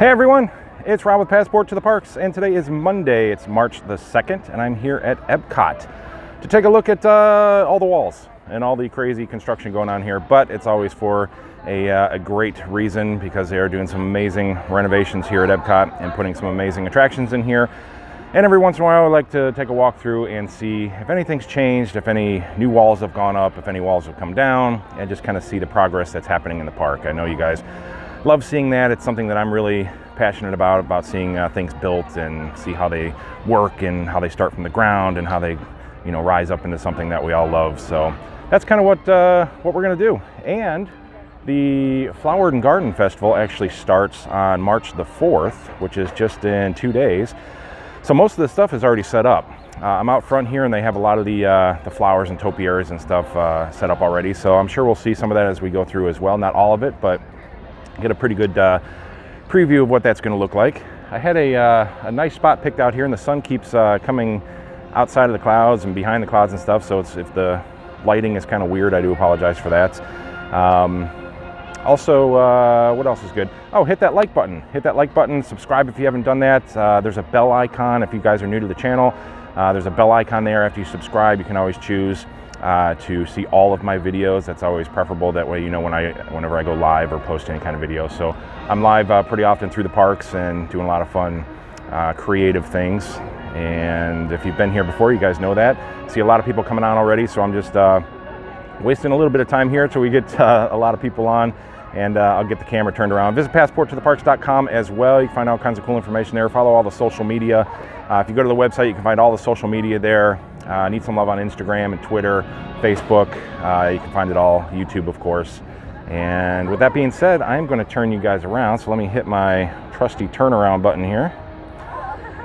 Hey everyone, it's Rob with Passport to the Parks, and today is Monday. It's March the 2nd, and I'm here at Epcot to take a look at all the walls and all the crazy construction going on here, but it's always for a great reason, because they are doing some amazing renovations here at Epcot and putting some amazing attractions in here. And every once in a while I like to take a walk through and see if anything's changed, if any new walls have gone up, if any walls have come down, and just kind of see the progress that's happening in the park. I know you guys love seeing that. It's something that I'm really passionate about seeing things built and see how they work and how they start from the ground and how they, rise up into something that we all love. So that's kind of what we're gonna do. And the Flower and Garden Festival actually starts on March the 4th, which is just in 2 days. So most of the stuff is already set up. I'm out front here and they have a lot of the flowers and topiaries and stuff set up already. So I'm sure we'll see some of that as we go through as well. Not all of it, but get a pretty good preview of what that's going to look like. I had a nice spot picked out here, and the sun keeps coming outside of the clouds and behind the clouds and stuff. So if the lighting is kind of weird, I do apologize for that. Also, what else is good? Oh, hit that like button. Hit that like button. Subscribe if you haven't done that. There's a bell icon if you guys are new to the channel. There's a bell icon there. After you subscribe, you can always choose to see all of my videos. That's always preferable. That way you know whenever I go live or post any kind of video. So I'm live pretty often through the parks and doing a lot of fun creative things. And if you've been here before, you guys know that. See a lot of people coming on already, so I'm just wasting a little bit of time here till we get a lot of people on, and I'll get the camera turned around. Visit passporttotheparks.com as well. You can find all kinds of cool information there. Follow all the social media. If you go to the website, you can find all the social media there. Need some love on Instagram and Twitter, Facebook. You can find it all, YouTube, of course. And with that being said, I'm going to turn you guys around. So let me hit my trusty turnaround button here.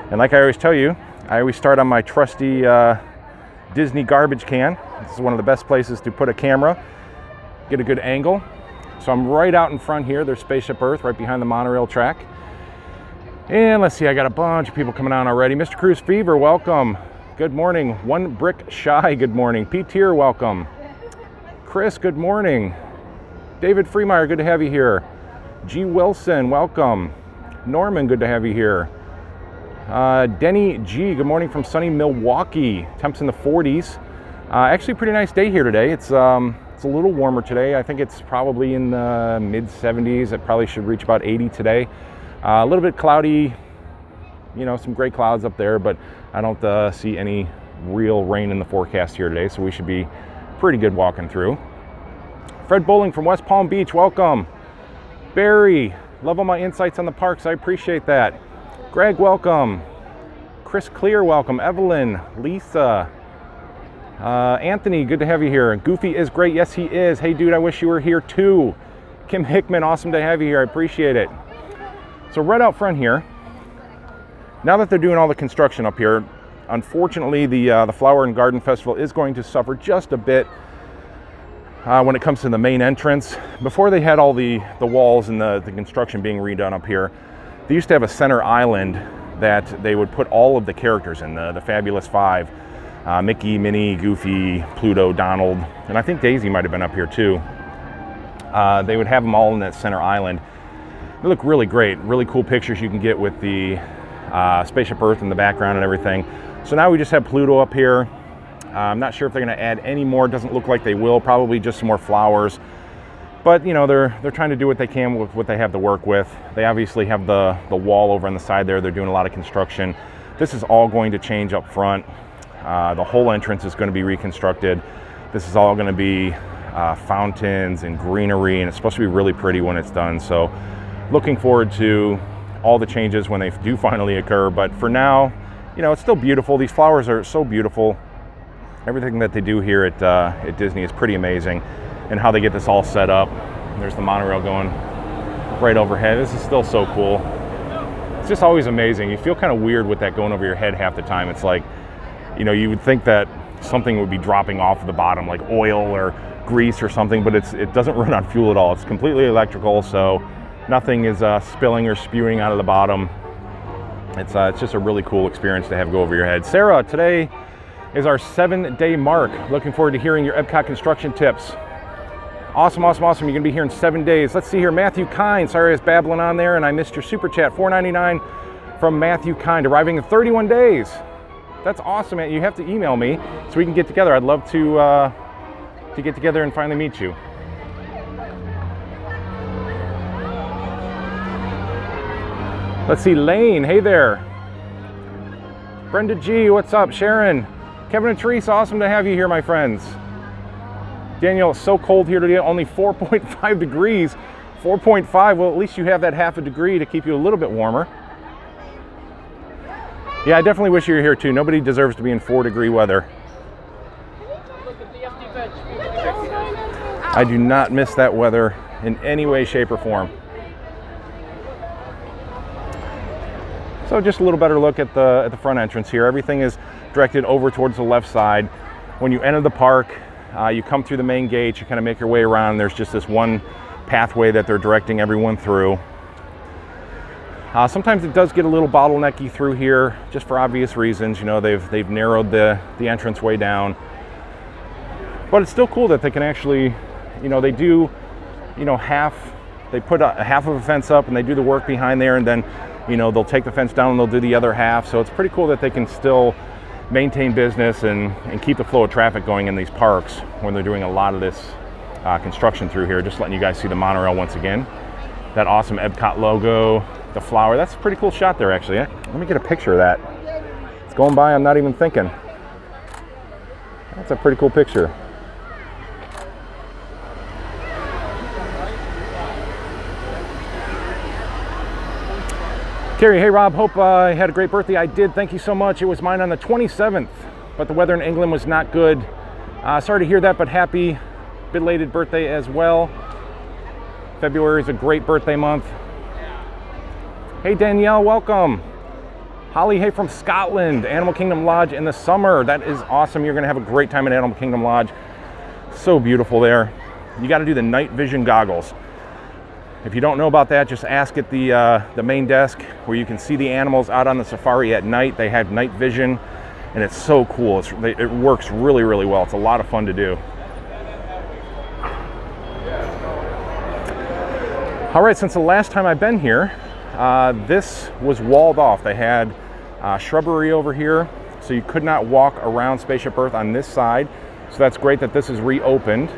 And like I always tell you, I always start on my trusty Disney garbage can. This is one of the best places to put a camera, get a good angle. So I'm right out in front here. There's Spaceship Earth right behind the monorail track. And let's see, I got a bunch of people coming on already. Mr. Cruise Fever, welcome. Good morning. One Brick Shy, good morning. Pete Tier, welcome. Chris, good morning. David Freemeyer, good to have you here. G. Wilson, welcome. Norman, good to have you here. Denny G, good morning from sunny Milwaukee. Temps in the 40s. Actually, a pretty nice day here today. It's a little warmer today. I think it's probably in the mid 70s. It probably should reach about 80 today. A little bit cloudy, some gray clouds up there, but I don't see any real rain in the forecast here today, so we should be pretty good walking through. Fred Bowling from West Palm Beach, welcome. Barry, love all my insights on the parks. I appreciate that. Greg, welcome. Chris Clear, welcome. Evelyn, Lisa, Anthony, good to have you here. Goofy is great. Yes, he is. Hey, dude, I wish you were here too. Kim Hickman, awesome to have you here. I appreciate it. So right out front here, now that they're doing all the construction up here, unfortunately the Flower and Garden Festival is going to suffer just a bit when it comes to the main entrance. Before they had all the walls and the construction being redone up here, they used to have a center island that they would put all of the characters in, the Fabulous Five. Mickey, Minnie, Goofy, Pluto, Donald, and I think Daisy might have been up here too. They would have them all in that center island. They look really great, really cool pictures you can get with the Spaceship Earth in the background and everything. So now we just have Pluto up here. I'm not sure if they're going to add any more. Doesn't look like they will. Probably just some more flowers. But they're trying to do what they can with what they have to work with. They obviously have the wall over on the side there. They're doing a lot of construction. This is all going to change up front. The whole entrance is going to be reconstructed. This is all going to be fountains and greenery, and it's supposed to be really pretty when it's done. So looking forward to all the changes when they do finally occur. But for now, it's still beautiful. These flowers are so beautiful. Everything that they do here at Disney is pretty amazing, and how they get this all set up. There's the monorail going right overhead. This is still so cool. It's just always amazing. You feel kind of weird with that going over your head half the time. It's like, you would think that something would be dropping off the bottom, like oil or grease or something, but it doesn't run on fuel at all. It's completely electrical, so nothing is spilling or spewing out of the bottom. It's just a really cool experience to have go over your head. Sarah, today is our 7-day mark. Looking forward to hearing your Epcot construction tips. Awesome, awesome, awesome. You're gonna be here in 7 days. Let's see here, Matthew Kind. Sorry I was babbling on there and I missed your super chat. $4.99 from Matthew Kind, arriving in 31 days. That's awesome, man. You have to email me so we can get together. I'd love to get together and finally meet you. Let's see, Lane, hey there. Brenda G, what's up? Sharon, Kevin and Therese, awesome to have you here, my friends. Daniel, it's so cold here today, only 4.5 degrees. 4.5, well, at least you have that half a degree to keep you a little bit warmer. Yeah, I definitely wish you were here too. Nobody deserves to be in 4-degree weather. I do not miss that weather in any way, shape, or form. So just a little better look at the front entrance here. Everything is directed over towards the left side. When you enter the park, you come through the main gate, you kind of make your way around. There's just this one pathway that they're directing everyone through. Sometimes it does get a little bottlenecky through here, just for obvious reasons. You know, they've narrowed the entrance way down. But it's still cool that they can actually, you know, they do, you know, they put half of a fence up and they do the work behind there, and then, you know, they'll take the fence down and they'll do the other half. So it's pretty cool that they can still maintain business and keep the flow of traffic going in these parks when they're doing a lot of this construction through here. Just letting you guys see the monorail once again. That awesome Epcot logo, the flower. That's a pretty cool shot there, actually. Let me get a picture of that. It's going by, I'm not even thinking. That's a pretty cool picture. Carrie, hey Rob, hope I had a great birthday. I did, thank you so much. It was mine on the 27th, but the weather in England was not good. Sorry to hear that, but happy belated birthday as well. February is a great birthday month. Hey Danielle, welcome. Holly, hey from Scotland, Animal Kingdom Lodge in the summer. That is awesome. You're gonna have a great time at Animal Kingdom Lodge. So beautiful there. You gotta do the night vision goggles. If you don't know about that, just ask at the main desk where you can see the animals out on the safari at night. They have night vision and it's so cool. It works really, really well. It's a lot of fun to do. All right, since the last time I've been here, this was walled off. They had shrubbery over here, so you could not walk around Spaceship Earth on this side. So that's great that this is reopened.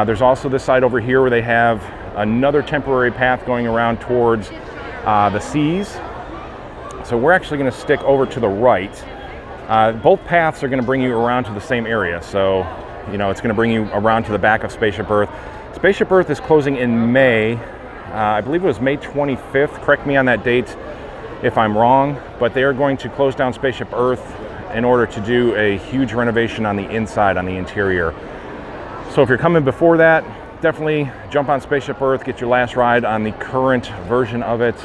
There's also this side over here where they have another temporary path going around towards the seas. So we're actually going to stick over to the right. Both paths are going to bring you around to the same area. So, you know, it's going to bring you around to the back of Spaceship Earth. Spaceship Earth is closing in May. I believe it was May 25th. Correct me on that date if I'm wrong. But they are going to close down Spaceship Earth in order to do a huge renovation on the inside, on the interior. So if you're coming before that, definitely jump on Spaceship Earth, get your last ride on the current version of it.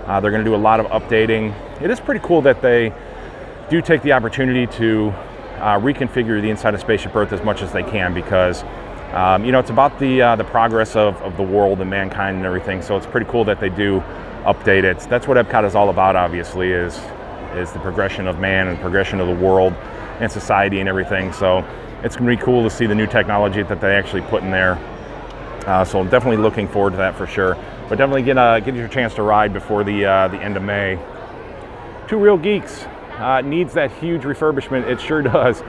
They're going to do a lot of updating. It is pretty cool that they do take the opportunity to reconfigure the inside of Spaceship Earth as much as they can, because you know, it's about the progress of the world and mankind and everything. So it's pretty cool that they do update it. That's what Epcot is all about, obviously, is the progression of man and progression of the world and society and everything. So it's going to be cool to see the new technology that they actually put in there. So I'm definitely looking forward to that for sure. But definitely get your chance to ride before the end of May. Two Real Geeks needs that huge refurbishment. It sure does.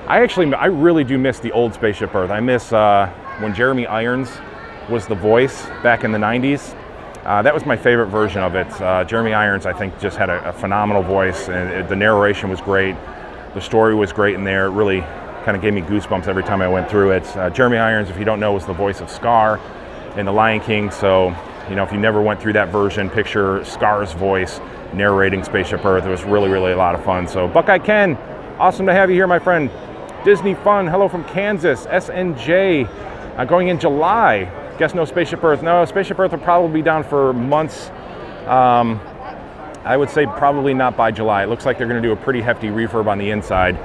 I really do miss the old Spaceship Earth. I miss when Jeremy Irons was the voice back in the 90s. That was my favorite version of it. Jeremy Irons, I think, just had a phenomenal voice, and the narration was great. The story was great in there. It really kind of gave me goosebumps every time I went through it. Jeremy Irons, if you don't know, was the voice of Scar in The Lion King. So, you know, if you never went through that version, picture Scar's voice narrating Spaceship Earth. It was really, really a lot of fun. So, Buckeye Ken, awesome to have you here, my friend. Disney Fun, hello from Kansas. SNJ, going in July. Guess no Spaceship Earth. No, Spaceship Earth will probably be down for months. I would say probably not by July. It looks like they're going to do a pretty hefty refurb on the inside.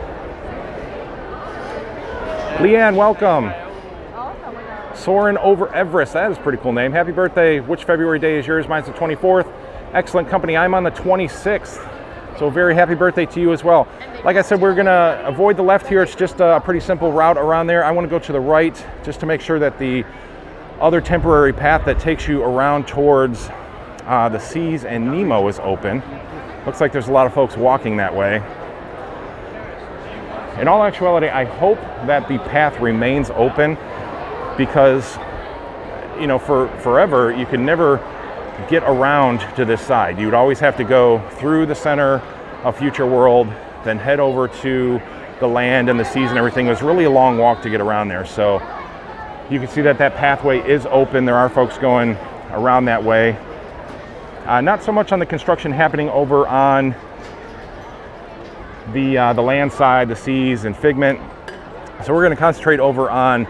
Leanne, welcome. Soarin' Over Everest, that is a pretty cool name. Happy birthday. Which February day is yours? Mine's the 24th. Excellent company. I'm on the 26th. So very happy birthday to you as well. like I said, we're gonna avoid the left here. It's just a pretty simple route around there. I want to go to the right just to make sure that the other temporary path that takes you around towards the seas and Nemo is open. Looks like there's a lot of folks walking that way. In all actuality, I hope that the path remains open because, you know, for forever, you can never get around to this side. You would always have to go through the center of Future World, then head over to the land and the seas and everything. It was really a long walk to get around there. So you can see that that pathway is open. There are folks going around that way. Not so much on the construction happening over on the land side, the seas and Figment. So we're going to concentrate over on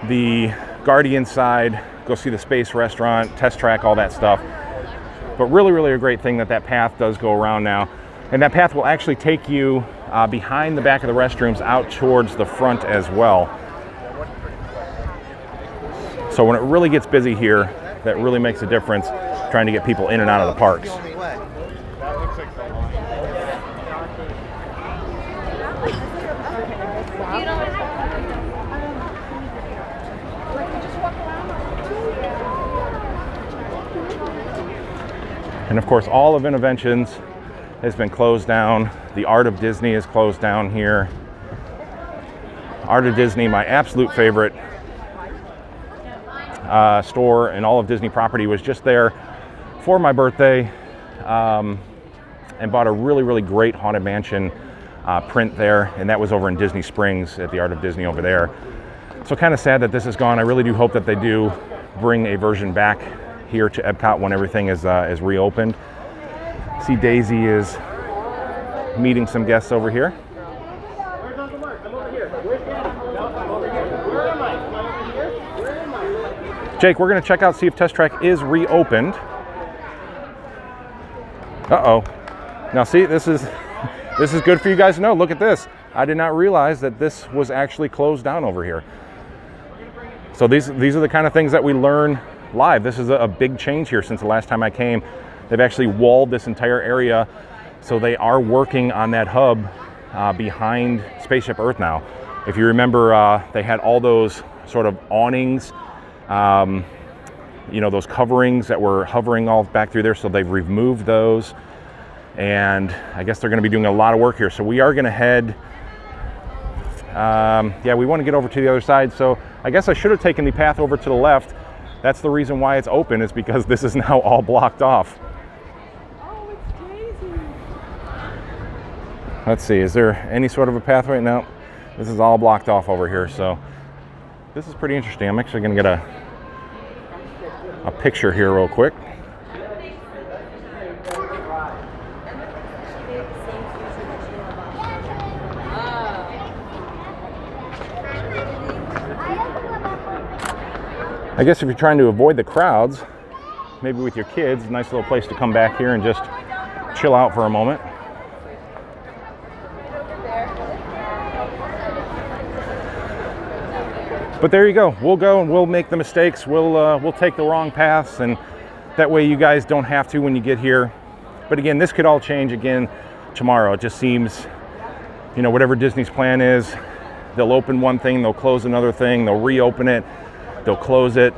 the Guardian side, go see the space restaurant, test track, all that stuff. But really a great thing that that path does go around now. And that path will actually take you behind the back of the restrooms out towards the front as well. So when it really gets busy here, that really makes a difference trying to get people in and out of the parks. And of course, all of Innoventions has been closed down. The Art of Disney is closed down here. Art of Disney, my absolute favorite store in all of Disney property, was just there for my birthday and bought a really great Haunted Mansion print there, and that was over in Disney Springs at the Art of Disney over there. So kind of sad that this is gone. I really do hope that they do bring a version back here to Epcot when everything is reopened. See Daisy is meeting some guests over here. Jake, we're going to check out, see if Test Track is reopened. Uh-oh. Now see, this is good for you guys to know. Look at this. I did not realize that this was actually closed down over here. So these are the kind of things that we learn live. This is a big change here since the last time I came. They've actually walled this entire area, so they are working on that hub behind Spaceship Earth now. If you remember, they had all those sort of awnings, you know, those coverings that were hovering all back through there, so they've removed those, and I guess they're going to be doing a lot of work here. So we are going to head, yeah, we want to get over to the other side, so I guess I should have taken the path over to the left. That's the reason why it's open, is because this is now all blocked off. Oh, it's crazy. Let's see, is there any sort of a pathway? No, this is all blocked off over here, so this is pretty interesting. I'm actually going to get a picture here real quick. I guess if you're trying to avoid the crowds, maybe with your kids, nice little place to come back here and just chill out for a moment. But there you go. We'll go and we'll make the mistakes. We'll take the wrong paths, and that way you guys don't have to when you get here. But again, this could all change again tomorrow. It just seems, you know, whatever Disney's plan is, they'll open one thing, they'll close another thing, they'll reopen it, they'll close it,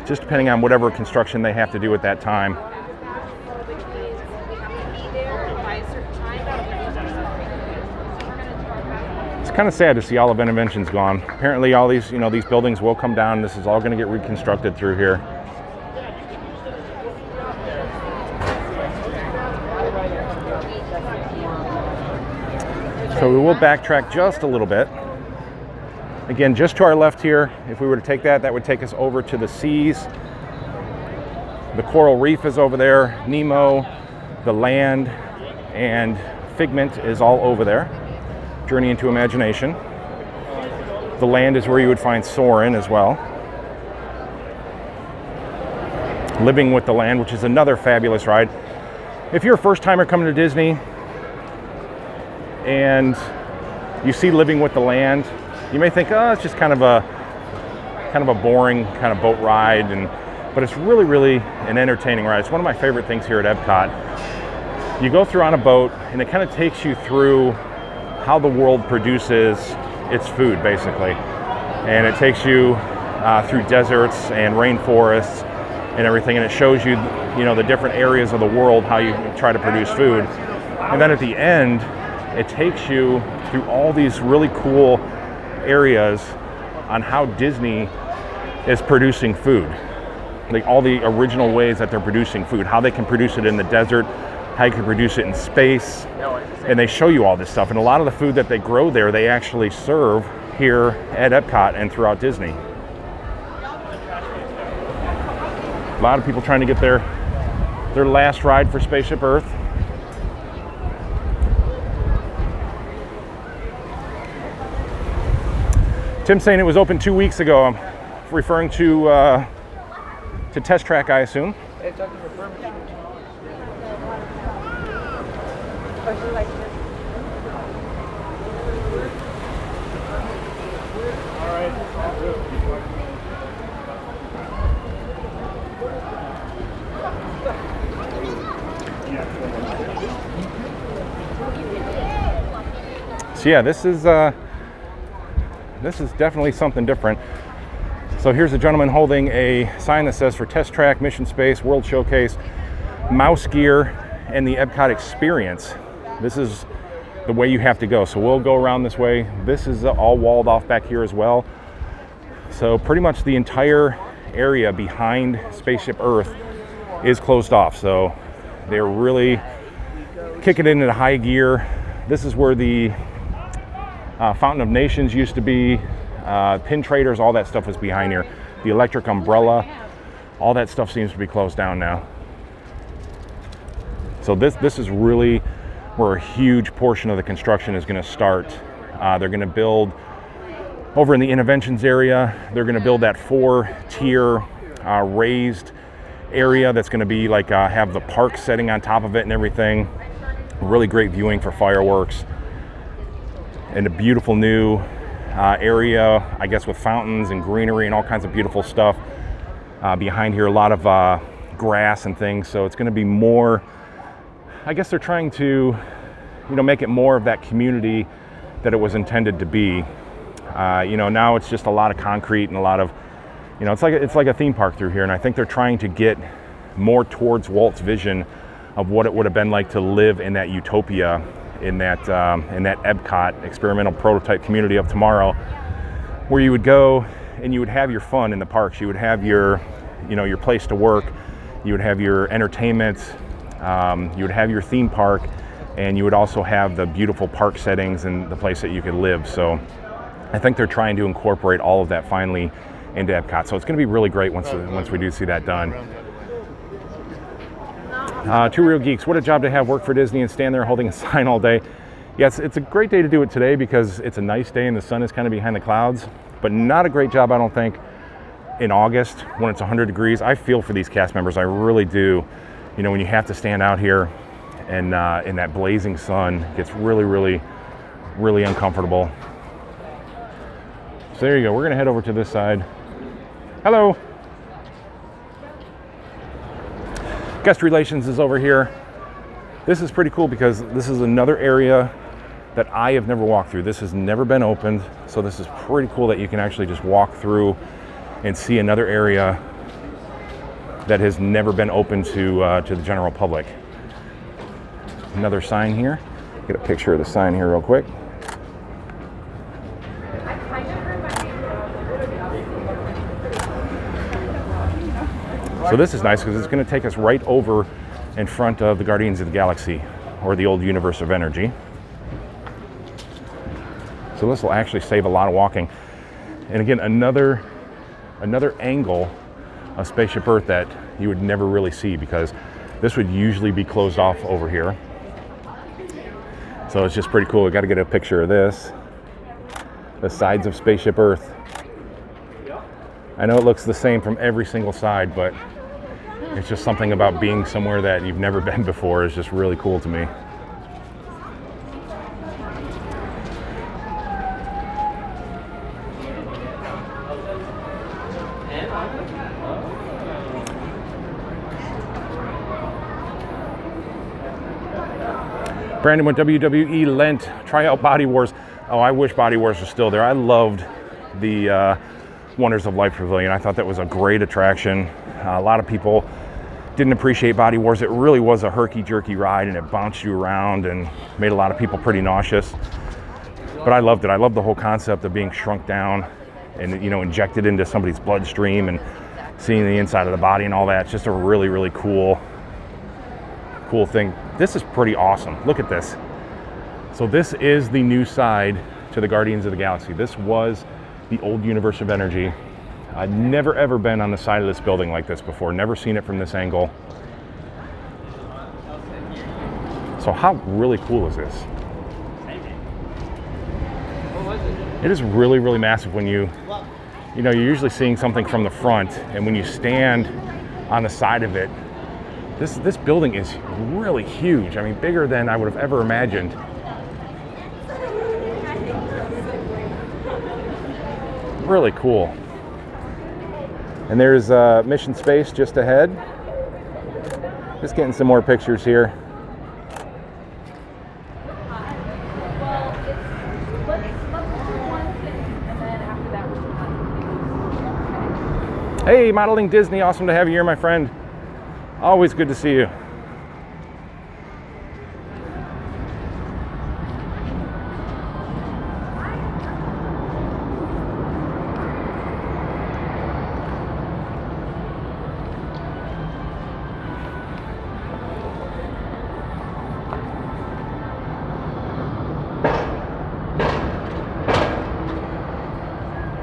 just depending on whatever construction they have to do at that time. It's kind of sad to see all of Innoventions gone. Apparently all these, you know, these buildings will come down. This is all going to get reconstructed through here. So we will backtrack just a little bit. Again, just to our left here, if we were to take that, that would take us over to the seas. The coral reef is over there, Nemo, the land, and Figment is all over there. Journey into Imagination. The land is where you would find Soarin' as well. Living with the Land, which is another fabulous ride. If you're a first timer coming to Disney and you see Living with the Land, you may think, oh, it's just kind of a boring kind of boat ride, but it's really an entertaining ride. It's one of my favorite things here at Epcot. You go through on a boat, and it kind of takes you through how the world produces its food, basically. And it takes you through deserts and rainforests and everything, and it shows you, you know, the different areas of the world, how you try to produce food. And then at the end, it takes you through all these really cool areas on how Disney is producing food. Like all the original ways that they're producing food, how they can produce it in the desert, how you can produce it in space, and they show you all this stuff. And a lot of the food that they grow there, they actually serve here at Epcot and throughout Disney. A lot of people trying to get their last ride for Spaceship Earth. Tim's saying it was open 2 weeks ago. I'm referring to Test Track, I assume. So yeah, this is definitely something different. So here's a gentleman holding a sign that says for Test Track, Mission Space, World Showcase, Mouse Gear, and the Epcot Experience. This is the way you have to go. So we'll go around this way. This is all walled off back here as well. So pretty much the entire area behind Spaceship Earth is closed off. So they're really kicking it into high gear. This is where the Fountain of Nations used to be. Pin traders, all that stuff was behind here. The electric umbrella, all that stuff seems to be closed down now. So this is really where a huge portion of the construction is going to start. They're going to build over in the interventions area. They're going to build that 4-tier raised area that's going to be like have the park setting on top of it and everything. Really great viewing for fireworks. And a beautiful new area, I guess, with fountains and greenery and all kinds of beautiful stuff. Behind here, a lot of grass and things. So it's going to be more, I guess they're trying to, you know, make it more of that community that it was intended to be. You know, now it's just a lot of concrete and a lot of, you know, it's like a theme park through here. And I think they're trying to get more towards Walt's vision of what it would have been like to live in that utopia, in that Epcot experimental prototype community of tomorrow, where you would go and you would have your fun in the parks. You would have your, you know, your place to work. You would have your entertainment. You would have your theme park, and you would also have the beautiful park settings and the place that you could live. So I think they're trying to incorporate all of that finally into Epcot. So it's going to be really great once we do see that done. Two Real Geeks, what a job to have work for Disney and stand there holding a sign all day. Yes, it's a great day to do it today because it's a nice day and the sun is kind of behind the clouds, but not a great job, I don't think, in August when it's 100 degrees. I feel for these cast members, I really do. You know, when you have to stand out here and in that blazing sun, it gets really, really, really uncomfortable. So there you go, we're gonna head over to this side. Hello. Guest relations is over here. This is pretty cool because this is another area that I have never walked through. This has never been opened, so this is pretty cool that you can actually just walk through and see another area that has never been open to the general public. Another sign here. Get a picture of the sign here real quick. So this is nice because it's going to take us right over in front of the Guardians of the Galaxy, or the old Universe of Energy. So this will actually save a lot of walking. And again, another angle of Spaceship Earth that you would never really see because this would usually be closed off over here. So it's just pretty cool. I got to get a picture of this. The sides of Spaceship Earth. I know it looks the same from every single side, but it's just something about being somewhere that you've never been before is just really cool to me. Brandon went WWE Lent, try out Body Wars. Oh, I wish Body Wars was still there. I loved the Wonders of Life Pavilion. I thought that was a great attraction. A lot of people didn't appreciate Body Wars. It really was a herky-jerky ride, and it bounced you around and made a lot of people pretty nauseous. But I loved it. I loved the whole concept of being shrunk down and, you know, injected into somebody's bloodstream and seeing the inside of the body and all that. It's just a really, really cool thing. This is pretty awesome. Look at this. So this is the new side to the Guardians of the Galaxy. This was the old Universe of Energy. I'd never ever been on the side of this building like this before. Never seen it from this angle. So how really cool is this? It is really, really massive when you know, you're usually seeing something from the front, and when you stand on the side of it, this building is really huge. I mean, bigger than I would have ever imagined. Really cool. And there's Mission Space just ahead. Just getting some more pictures here. Hey, Modeling Disney, awesome to have you here, my friend. Always good to see you.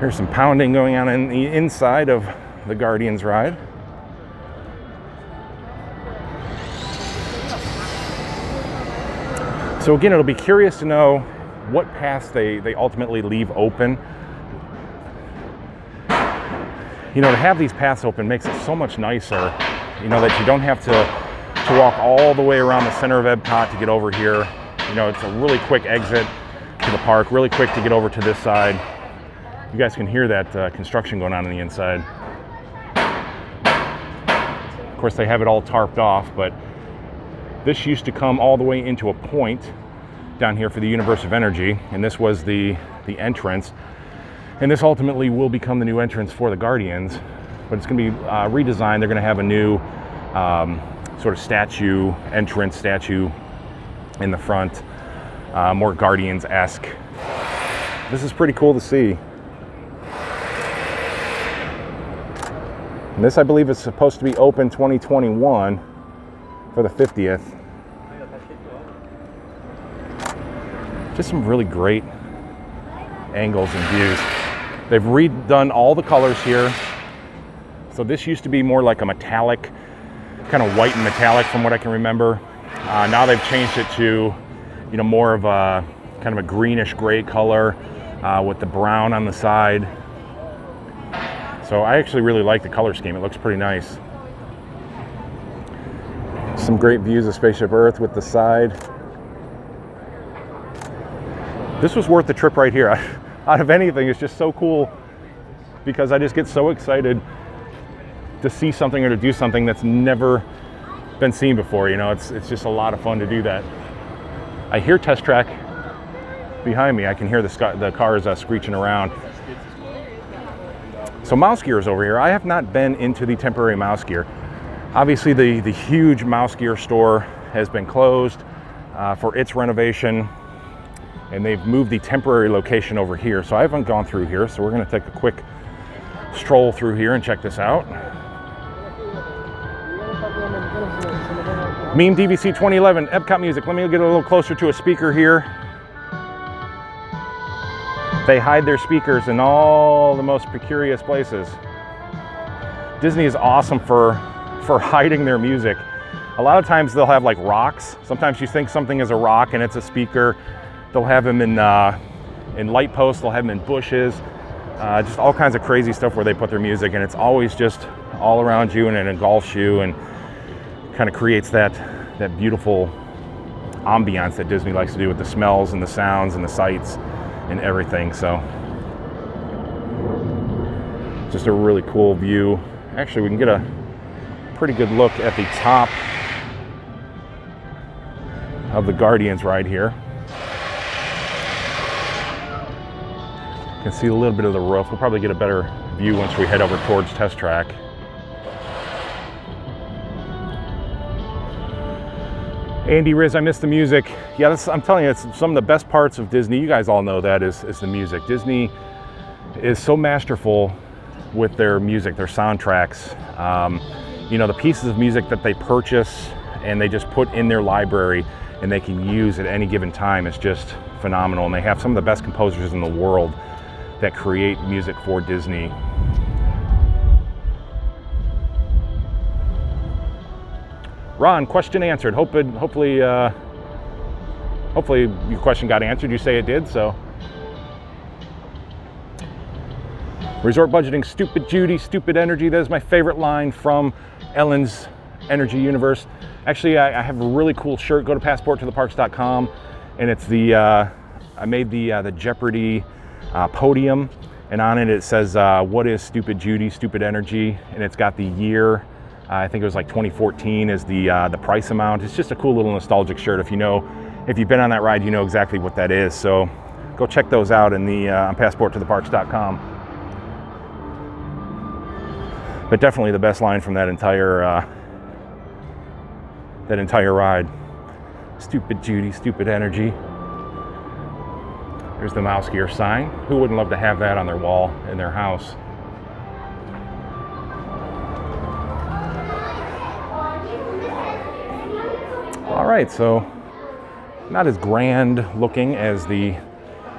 There's some pounding going on in the inside of the Guardians ride. So again, it'll be curious to know what paths they ultimately leave open. You know, to have these paths open makes it so much nicer, you know, that you don't have to walk all the way around the center of Epcot to get over here. You know, it's a really quick exit to the park, really quick to get over to this side. You guys can hear that construction going on the inside. Of course, they have it all tarped off, but this used to come all the way into a point down here for the Universe of Energy, and this was the entrance. And this ultimately will become the new entrance for the Guardians, but it's going to be redesigned. They're going to have a new sort of statue, entrance statue in the front, more Guardians-esque. This is pretty cool to see. And this, I believe, is supposed to be open 2021 for the 50th. Just some really great angles and views. They've redone all the colors here. So this used to be more like a metallic, kind of white and metallic from what I can remember. Now they've changed it to, you know, more of a kind of a greenish gray color with the brown on the side. So I actually really like the color scheme. It looks pretty nice. Some great views of Spaceship Earth with the side. This was worth the trip right here. Out of anything, it's just so cool because I just get so excited to see something or to do something that's never been seen before. You know, it's just a lot of fun to do that. I hear Test Track behind me. I can hear the cars screeching around. So Mouse Gear is over here. I have not been into the temporary Mouse Gear. Obviously the huge Mouse Gear store has been closed for its renovation, and they've moved the temporary location over here. So I haven't gone through here, so we're gonna take a quick stroll through here and check this out. Meme DVC 2011, Epcot music. Let me get a little closer to a speaker here. They hide their speakers in all the most precarious places. Disney is awesome for hiding their music. A lot of times they'll have like rocks. Sometimes you think something is a rock and it's a speaker. They'll have them in light posts. They'll have them in bushes. Just all kinds of crazy stuff where they put their music, and it's always just all around you and it engulfs you and kind of creates that beautiful ambiance that Disney likes to do with the smells and the sounds and the sights and everything. So just a really cool view. Actually, we can get a pretty good look at the top of the Guardians ride here. You can see a little bit of the roof. We'll probably get a better view once we head over towards Test Track. Andy Riz, I miss the music. Yeah, I'm telling you, it's some of the best parts of Disney. You guys all know that is the music. Disney is so masterful with their music, their soundtracks. You know, the pieces of music that they purchase and they just put in their library and they can use at any given time is just phenomenal. And they have some of the best composers in the world that create music for Disney. Ron, question answered. Hopefully your question got answered. You say it did, so. Resort budgeting, stupid Judy, stupid energy. That is my favorite line from Ellen's Energy Universe. Actually, I have a really cool shirt. Go to passporttotheparks.com, and it's the I made the Jeopardy podium, and on it says, "What is stupid Judy, stupid energy?" And it's got the year. I think it was like 2014 is the price amount. It's just a cool little nostalgic shirt. If you've been on that ride, you know exactly what that is. So go check those out in the on passporttotheparks.com. But definitely the best line from that entire ride. Stupid Judy, stupid energy. There's the Mouse Gear sign. Who wouldn't love to have that on their wall in their house? All right, so not as grand looking as the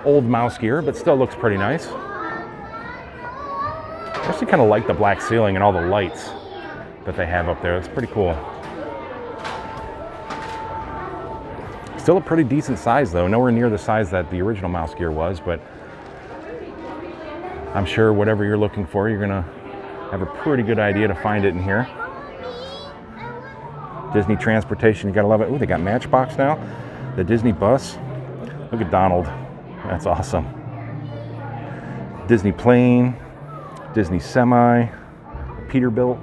old Mouse Gear, but still looks pretty nice. I actually kind of like the black ceiling and all the lights that they have up there. It's pretty cool. Still a pretty decent size though, nowhere near the size that the original Mouse Gear was, but I'm sure whatever you're looking for, you're gonna have a pretty good idea to find it in here. Disney transportation, you gotta love it. Ooh, they got Matchbox now. The Disney bus. Look at Donald. That's awesome. Disney plane, Disney semi, Peterbilt.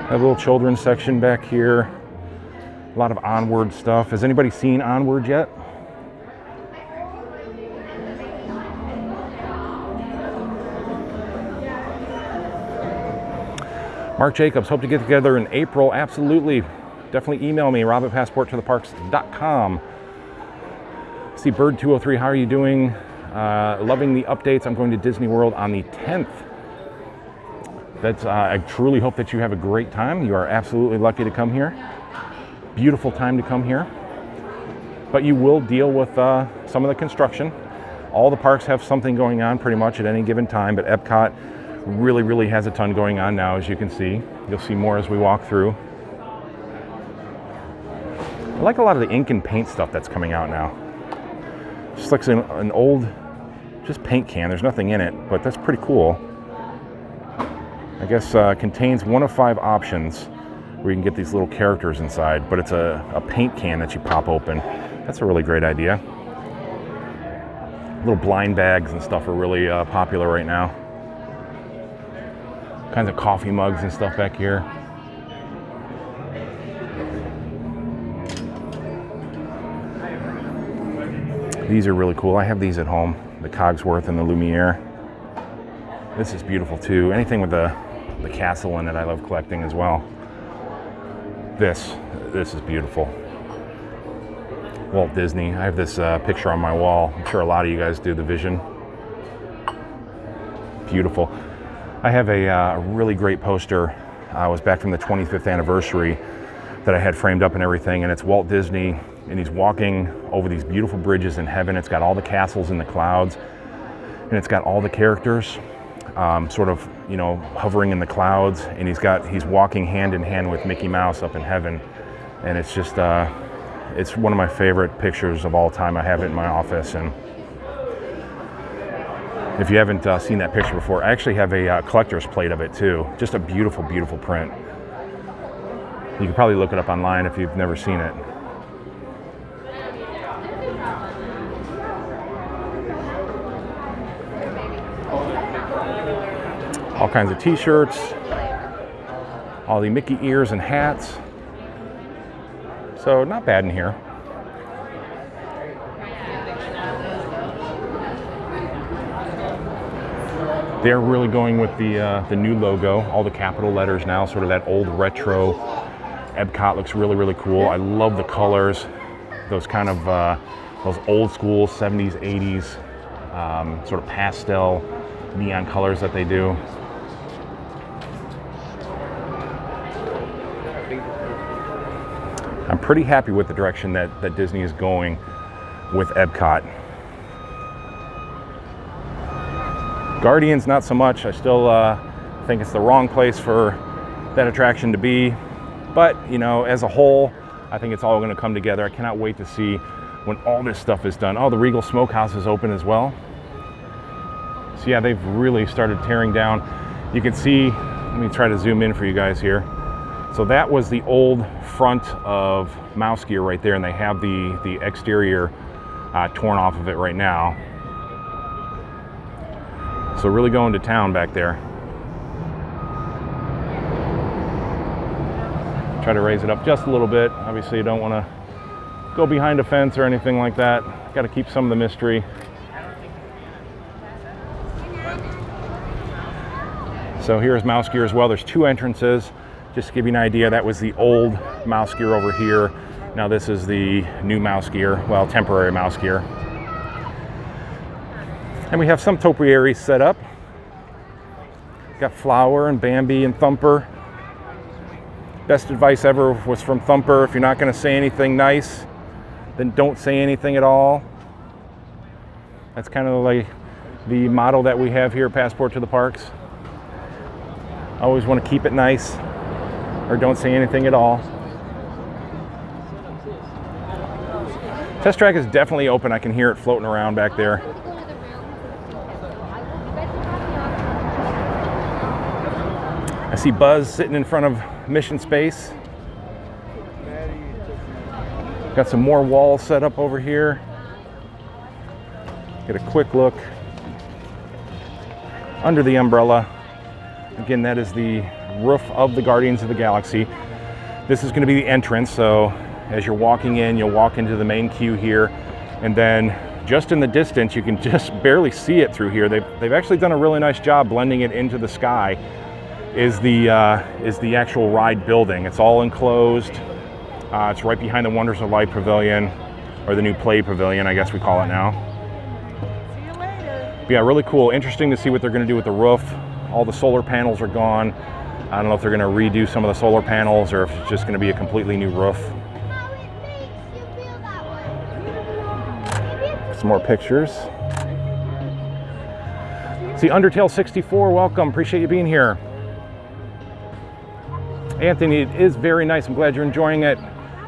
A little children's section back here. A lot of Onward stuff. Has anybody seen Onward yet? Mark Jacobs, hope to get together in April. Absolutely. Definitely email me, rob@passporttotheparks.com. See Bird 203, how are you doing? Loving the updates. I'm going to Disney World on the 10th. I truly hope that you have a great time. You are absolutely lucky to come here. Beautiful time to come here. But you will deal with some of the construction. All the parks have something going on pretty much at any given time, but Epcot really has a ton going on now, as you can see. You'll see more as we walk through. I like a lot of the ink and paint stuff that's coming out now. Just like an old, just paint can. There's nothing in it, but that's pretty cool. I guess contains 1 of 5 options where you can get these little characters inside, but it's a paint can that you pop open. That's a really great idea. Little blind bags and stuff are really popular right now. Kinds of coffee mugs and stuff back here. These are really cool. I have these at home, the Cogsworth and the Lumiere. This is beautiful too. Anything with the castle in it, I love collecting as well. This is beautiful. Walt Disney. I have this picture on my wall. I'm sure a lot of you guys do, the Vision. Beautiful. I have a really great poster. It was back from the 25th anniversary that I had framed up and everything, and it's Walt Disney, and he's walking over these beautiful bridges in heaven. It's got all the castles in the clouds, and it's got all the characters sort of, you know, hovering in the clouds, and he's walking hand in hand with Mickey Mouse up in heaven, and it's just it's one of my favorite pictures of all time. I have it in my office, and if you haven't seen that picture before, I actually have a collector's plate of it too. Just a beautiful print. You can probably look it up online if you've never seen it. All kinds of t-shirts, all the Mickey ears and hats. So not bad in here. They're really going with the new logo, all the capital letters now, sort of that old retro. Epcot looks really, really cool. I love the colors, those kind of, those old school 70s, 80s, sort of pastel neon colors that they do. I'm pretty happy with the direction that Disney is going with Epcot. Guardians, not so much. I still think it's the wrong place for that attraction to be. But, you know, as a whole, I think it's all going to come together. I cannot wait to see when all this stuff is done. Oh, the Regal Smokehouse is open as well. So yeah, they've really started tearing down. You can see, let me try to zoom in for you guys here. So that was the old front of Mouse Gear right there, and they have the exterior torn off of it right now. So really going to town back there. Try to raise it up just a little bit. Obviously you don't want to go behind a fence or anything like that. Got to keep some of the mystery. So here's Mouse Gear as well. There's two entrances. Just to give you an idea, that was the old Mouse Gear over here. Now this is the new Mouse Gear, well, temporary Mouse Gear. And we have some topiaries set up. Got Flower and Bambi and Thumper. Best advice ever was from Thumper. If you're not going to say anything nice, then don't say anything at all. That's kind of like the motto that we have here at Passport to the Parks. Always want to keep it nice, or don't say anything at all. Test track is definitely open. I can hear it floating around back there. I see Buzz sitting in front of Mission Space. Got some more walls set up over here. Get a quick look under the umbrella. Again, that is the roof of the Guardians of the Galaxy. This is going to be the entrance, so as you're walking in, you'll walk into the main queue here, and then just in the distance, you can just barely see it through here. They've actually done a really nice job blending it into the sky. Is the actual ride building. It's all enclosed. It's right behind the Wonders of Light Pavilion, or the new Play Pavilion, I guess we call it now. See you later. But yeah, really cool. Interesting to see what they're going to do with the roof. All the solar panels are gone. I don't know if they're going to redo some of the solar panels or if it's just going to be a completely new roof. Some more pictures. See, Undertale 64, welcome. Appreciate you being here. Anthony, it is very nice. I'm glad you're enjoying it.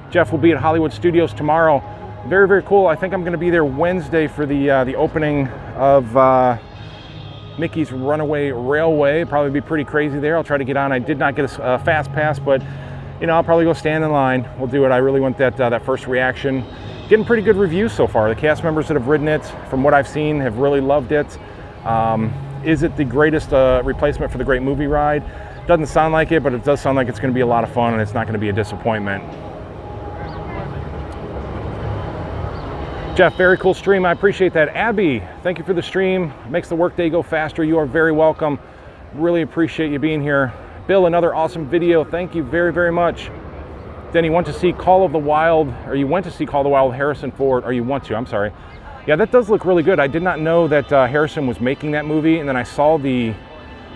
Jeff will be at Hollywood Studios tomorrow. Very, very cool. I think I'm going to be there Wednesday for the opening of Mickey's Runaway Railway. Probably be pretty crazy there. I'll try to get on. I did not get a fast pass, but you know, I'll probably go stand in line. We'll do it. I really want that first reaction. Getting pretty good reviews so far. The cast members that have ridden it, from what I've seen, have really loved it. Is it the greatest replacement for the Great Movie Ride? Doesn't sound like it, but it does sound like it's going to be a lot of fun and it's not going to be a disappointment. Jeff, very cool stream. I appreciate that. Abby, thank you for the stream. Makes the workday go faster. You are very welcome. Really appreciate you being here. Bill, another awesome video. Thank you very, very much. Then you want to see Call of the Wild, or you went to see Call of the Wild with Harrison Ford, or you want to, I'm sorry. Yeah, that does look really good. I did not know that Harrison was making that movie, and then I saw the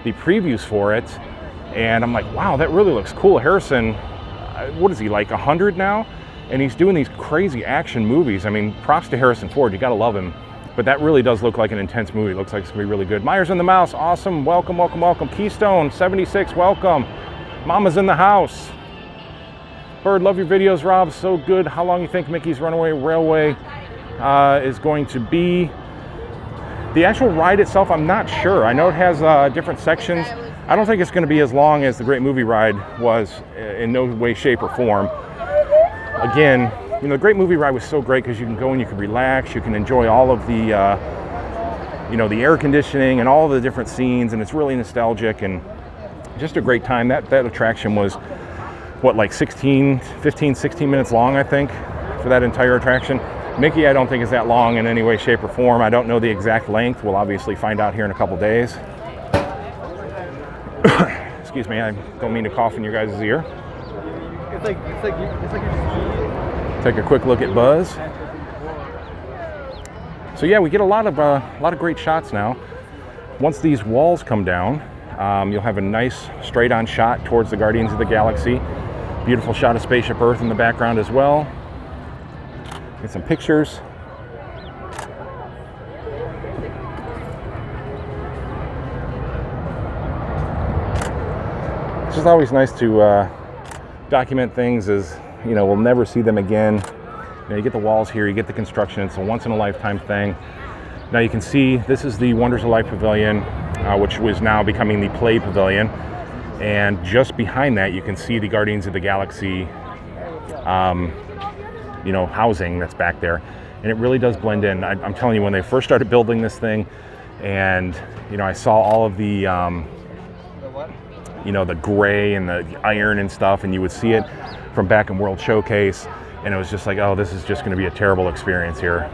previews for it. And I'm like, wow, that really looks cool. Harrison, what is he, like 100 now? And he's doing these crazy action movies. I mean, props to Harrison Ford, you gotta love him. But that really does look like an intense movie. It looks like it's gonna be really good. Myers and the Mouse, awesome, welcome, welcome, welcome. Keystone, 76, welcome. Mama's in the house. Bird, love your videos, Rob, so good. How long you think Mickey's Runaway Railway is going to be? The actual ride itself, I'm not sure. I know it has different sections. I don't think it's going to be as long as the Great Movie Ride was, in no way, shape, or form. Again, you know, the Great Movie Ride was so great because you can go and you can relax, you can enjoy all of the, you know, the air conditioning and all of the different scenes, and it's really nostalgic and just a great time. That attraction was what, like 15, 16 minutes long, I think, for that entire attraction. Mickey, I don't think is that long in any way, shape, or form. I don't know the exact length. We'll obviously find out here in a couple days. Excuse me, I don't mean to cough in your guys' ear. Take a quick look at Buzz. So yeah, we get a lot of great shots now. Once these walls come down, you'll have a nice straight-on shot towards the Guardians of the Galaxy. Beautiful shot of Spaceship Earth in the background as well. Get some pictures. It's just always nice to document things as, you know, we'll never see them again. You know, you get the walls here, you get the construction. It's a once-in-a-lifetime thing. Now you can see this is the Wonders of Life Pavilion, which was now becoming the Play Pavilion. And just behind that, you can see the Guardians of the Galaxy, you know, housing that's back there. And it really does blend in. I'm telling you, when they first started building this thing, and, you know, I saw all of the, you know, the gray and the iron and stuff, and you would see it from back in World Showcase, and it was just like, oh, this is just going to be a terrible experience here.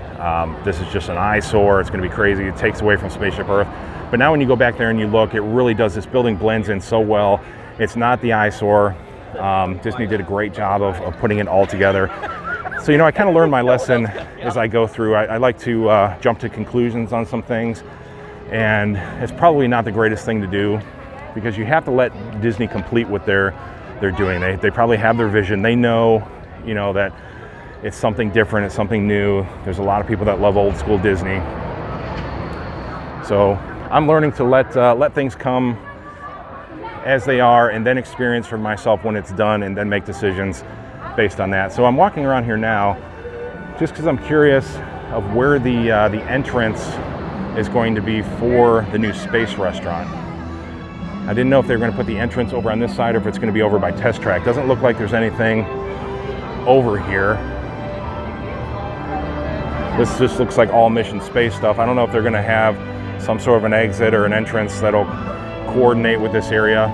This is just an eyesore. It's going to be crazy. It takes away from Spaceship Earth. But now when you go back there and you look, it really does. This building blends in so well. It's not the eyesore. Disney did a great job of putting it all together. So, you know, I kind of learned my lesson as I go through. I like to jump to conclusions on some things, and it's probably not the greatest thing to do, because you have to let Disney complete what they're doing. They probably have their vision. They know, you know, that it's something different, it's something new. There's a lot of people that love old school Disney. So I'm learning to let things come as they are, and then experience for myself when it's done, and then make decisions based on that. So I'm walking around here now just because I'm curious of where the entrance is going to be for the new space restaurant. I didn't know if they were going to put the entrance over on this side or if it's going to be over by Test Track. Doesn't look like there's anything over here. This just looks like all Mission Space stuff. I don't know if they're going to have some sort of an exit or an entrance that'll coordinate with this area.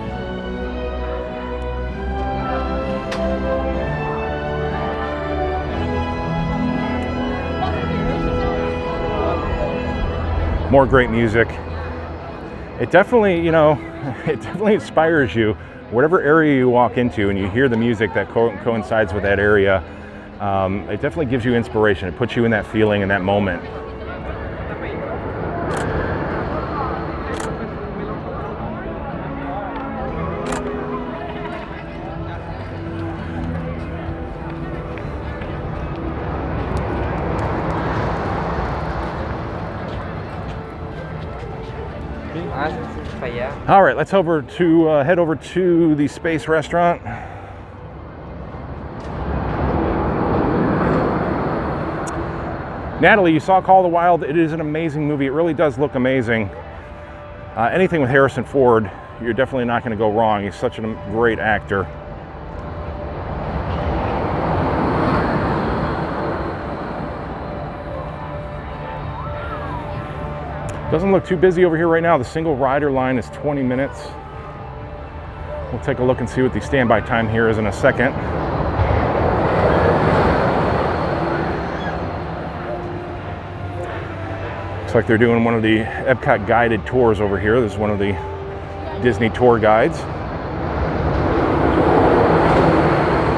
More great music. It definitely, you know, it definitely inspires you. Whatever area you walk into and you hear the music that coincides with that area, it definitely gives you inspiration. It puts you in that feeling, in that moment. All right, let's head over to the space restaurant. Natalie, you saw Call of the Wild. It is an amazing movie. It really does look amazing. Anything with Harrison Ford, you're definitely not going to go wrong. He's such a great actor. Doesn't look too busy over here right now. The single rider line is 20 minutes. We'll take a look and see what the standby time here is in a second. Looks like they're doing one of the Epcot guided tours over here. This is one of the Disney tour guides.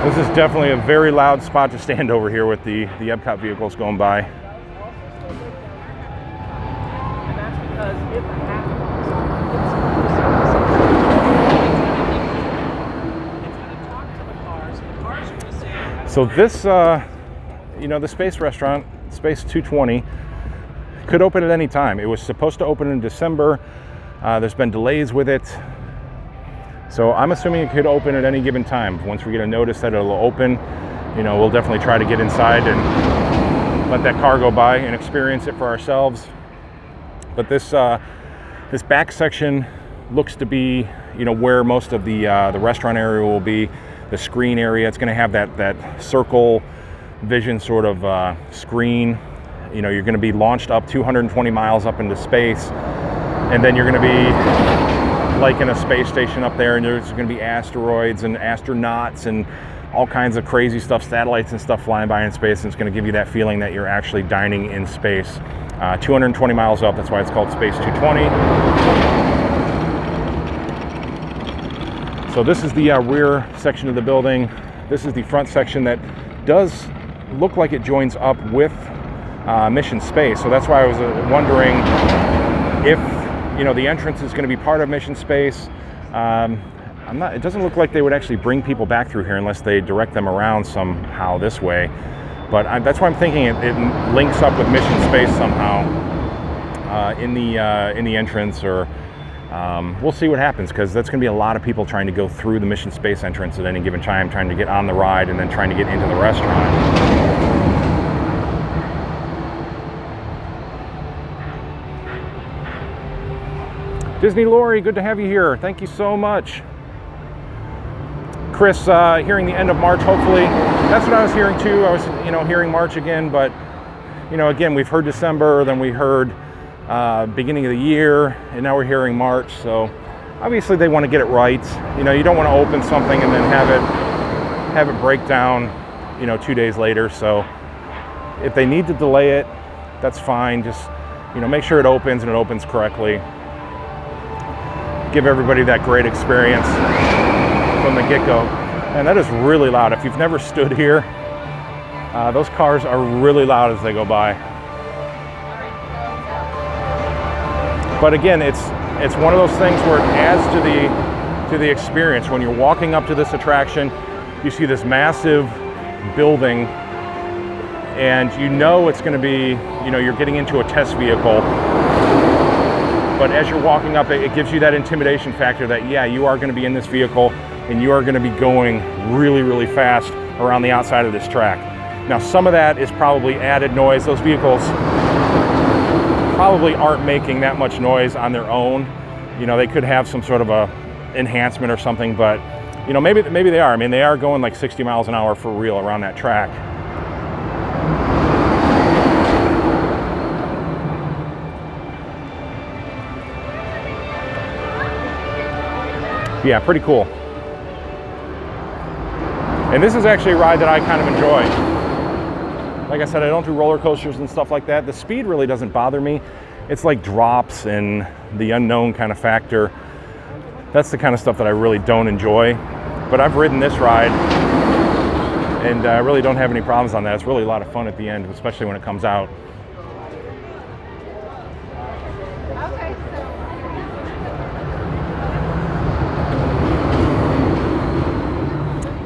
This is definitely a very loud spot to stand over here with the Epcot vehicles going by. So this, you know, the space restaurant, Space 220, could open at any time. It was supposed to open in December. There's been delays with it. So I'm assuming it could open at any given time. Once we get a notice that it'll open, you know, we'll definitely try to get inside and let that car go by and experience it for ourselves. But this back section looks to be, you know, where most of the restaurant area will be. The screen area, it's going to have that circle vision sort of screen. You know, you're going to be launched up 220 miles up into space, and then you're going to be like in a space station up there, and there's going to be asteroids and astronauts and all kinds of crazy stuff, satellites and stuff flying by in space, and it's going to give you that feeling that you're actually dining in space. 220 miles up, that's why it's called Space 220. So this is the rear section of the building. This is the front section that does look like it joins up with Mission Space. So that's why I was wondering if, you know, the entrance is going to be part of Mission Space. It doesn't look like they would actually bring people back through here unless they direct them around somehow this way. But that's why I'm thinking it links up with Mission Space somehow in the entrance, or we'll see what happens, because that's going to be a lot of people trying to go through the Mission Space entrance at any given time, trying to get on the ride and then trying to get into the restaurant. Disney Lori, good to have you here. Thank you so much. Chris, hearing the end of March, hopefully. That's what I was hearing too. I was, hearing March again, but, again, we've heard December, then we heard beginning of the year, and now we're hearing March. So obviously they want to get it right. You don't want to open something and then have it break down, 2 days later. So if they need to delay it, that's fine. Just, make sure it opens and it opens correctly. Give everybody that great experience from the get-go. And that is really loud. If you've never stood here, those cars are really loud as they go by. But again, it's one of those things where it adds to the experience. When you're walking up to this attraction, you see this massive building, and it's going to be, you're getting into a test vehicle. But as you're walking up, it gives you that intimidation factor that, yeah, you are going to be in this vehicle and you are going to be going really, really fast around the outside of this track. Now, some of that is probably added noise. Those vehicles probably aren't making that much noise on their own. They could have some sort of a enhancement or something, but, maybe they are. I mean, they are going like 60 miles an hour for real around that track. Yeah, pretty cool. And this is actually a ride that I kind of enjoy. Like I said, I don't do roller coasters and stuff like that. The speed really doesn't bother me. It's like drops and the unknown kind of factor. That's the kind of stuff that I really don't enjoy. But I've ridden this ride and I really don't have any problems on that. It's really a lot of fun at the end, especially when it comes out.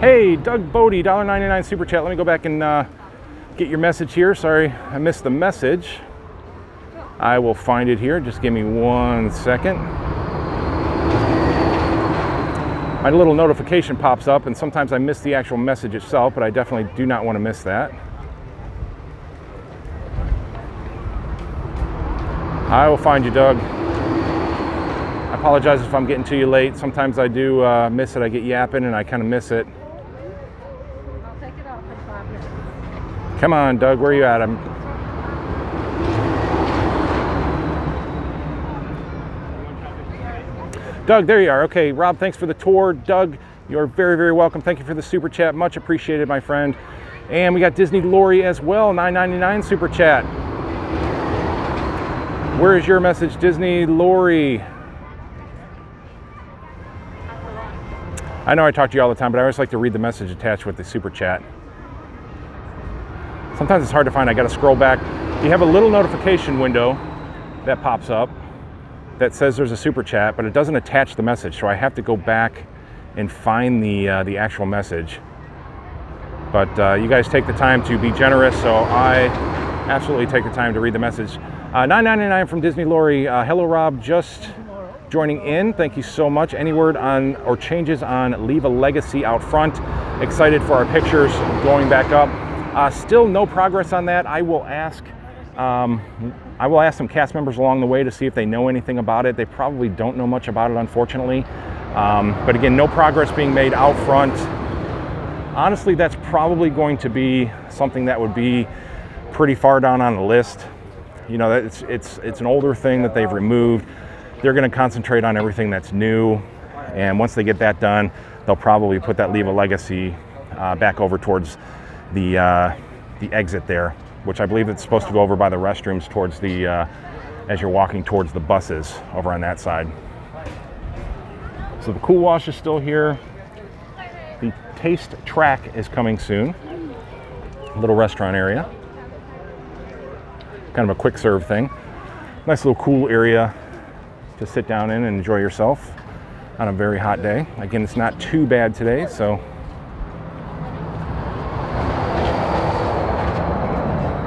Hey, Doug Bodie, $1.99 super chat. Let me go back and get your message here. Sorry, I missed the message. I will find it here. Just give me 1 second. My little notification pops up, and sometimes I miss the actual message itself, but I definitely do not want to miss that. I will find you, Doug. I apologize if I'm getting to you late. Sometimes I do miss it. I get yapping, and I kind of miss it. Come on, Doug, where are you at? Doug, there you are. Okay, Rob, thanks for the tour. Doug, you're very, very welcome. Thank you for the super chat. Much appreciated, my friend. And we got Disney Lori as well, $9.99 super chat. Where is your message, Disney Lori? I know I talk to you all the time, but I always like to read the message attached with the super chat. Sometimes it's hard to find. I got to scroll back. You have a little notification window that pops up that says there's a super chat, but it doesn't attach the message, so I have to go back and find the actual message. But you guys take the time to be generous, so I absolutely take the time to read the message. $9.99 from Disney Lori. Hello, Rob. Just joining in. Thank you so much. Any word on or changes on Leave a Legacy out front? Excited for our pictures going back up. Still no progress on that. I will ask some cast members along the way to see if they know anything about it. They probably don't know much about it, unfortunately. But again, no progress being made out front. Honestly, that's probably going to be something that would be pretty far down on the list. It's an older thing that they've removed. they're going to concentrate on everything that's new. And once they get that done, they'll probably put that Leave a Legacy back over towards the exit there, which I believe it's supposed to go over by the restrooms towards the, as you're walking towards the buses over on that side. So the Cool Wash is still here. The Taste Track is coming soon. Little restaurant area. Kind of a quick serve thing. Nice little cool area to sit down in and enjoy yourself on a very hot day. Again, it's not too bad today, so.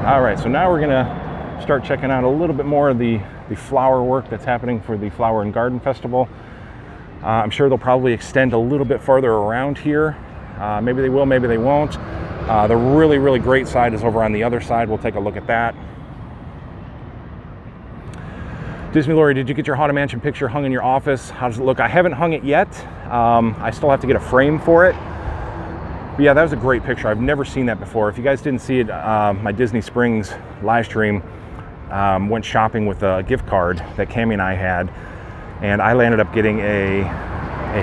All right, so now we're gonna start checking out a little bit more of the flower work that's happening for the Flower and Garden Festival. I'm sure they'll probably extend a little bit farther around here. Maybe they will, maybe they won't. The really, really great side is over on the other side. We'll take a look at that. Disney Lori, did you get your Haunted Mansion picture hung in your office? How does it look? I haven't hung it yet. I still have to get a frame for it. But yeah, that was a great picture. I've never seen that before. If you guys didn't see it, my Disney Springs live stream went shopping with a gift card that Cammie and I had. And I ended up getting a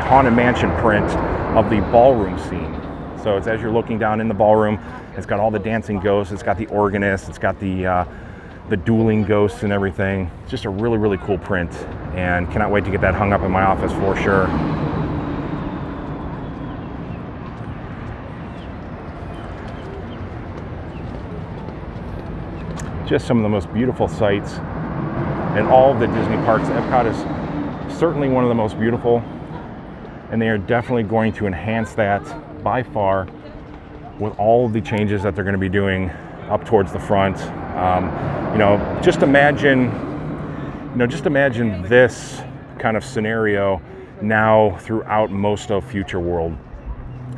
Haunted Mansion print of the ballroom scene. So it's as you're looking down in the ballroom, it's got all the dancing ghosts, it's got the organist, it's got the dueling ghosts and everything. It's just a really, really cool print, and cannot wait to get that hung up in my office for sure. Just some of the most beautiful sights in all of the Disney parks. Epcot is certainly one of the most beautiful, and they are definitely going to enhance that by far with all of the changes that they're going to be doing up towards the front. Just imagine this kind of scenario now throughout most of Future World.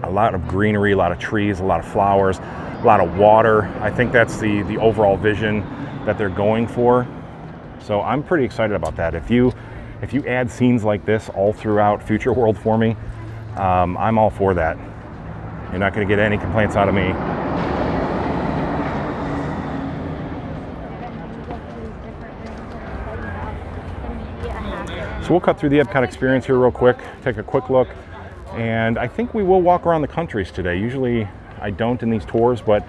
A lot of greenery, a lot of trees, a lot of flowers, a lot of water. I think that's the overall vision that they're going for. So I'm pretty excited about that. If you add scenes like this all throughout Future World for me, I'm all for that. You're not going to get any complaints out of me. So we'll cut through the Epcot experience here real quick, take a quick look, and I think we will walk around the countries today. Usually I don't in these tours, but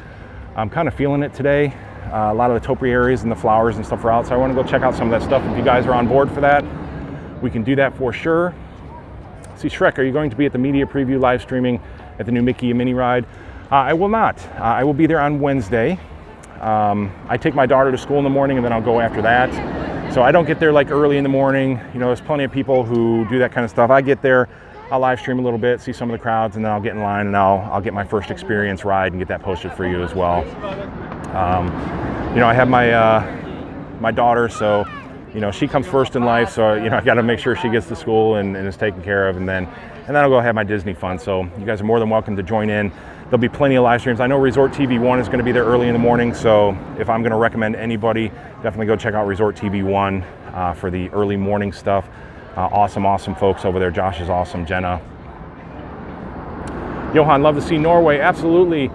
I'm kind of feeling it today. A lot of the topiaries and the flowers and stuff are out, so I want to go check out some of that stuff. If you guys are on board for that, we can do that for sure. See, Shrek, are you going to be at the media preview live streaming at the new Mickey mini ride? I will not. I will be there on Wednesday. I take my daughter to school in the morning, and then I'll go after that. So I don't get there like early in the morning. There's plenty of people who do that kind of stuff. I get there, I'll live stream a little bit, see some of the crowds, and then I'll get in line and I'll get my first experience ride and get that posted for you as well. I have my daughter, so she comes first in life, so I got to make sure she gets to school and is taken care of, and then I'll go have my Disney fun. So you guys are more than welcome to join in. There'll be plenty of live streams. I know Resort TV 1 is going to be there early in the morning, so if I'm going to recommend anybody, definitely go check out Resort TV 1 for the early morning stuff. Awesome folks over there. Josh is awesome. Jenna. Johan, love to see Norway. Absolutely.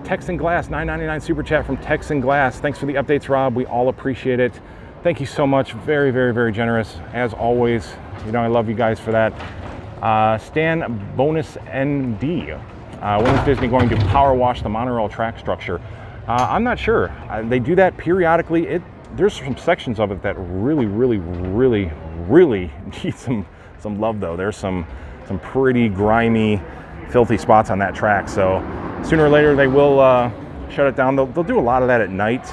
Texan Glass, $9.99 super chat from Texan Glass. Thanks for the updates, Rob. We all appreciate it. Thank you so much. Very, very, very generous as always. I love you guys for that. Stan Bonus ND. When is Disney going to power wash the monorail track structure? I'm not sure. They do that periodically. There's some sections of it that really, really, really, really need some love though. There's some pretty grimy, filthy spots on that track. So sooner or later they will shut it down. They'll do a lot of that at night.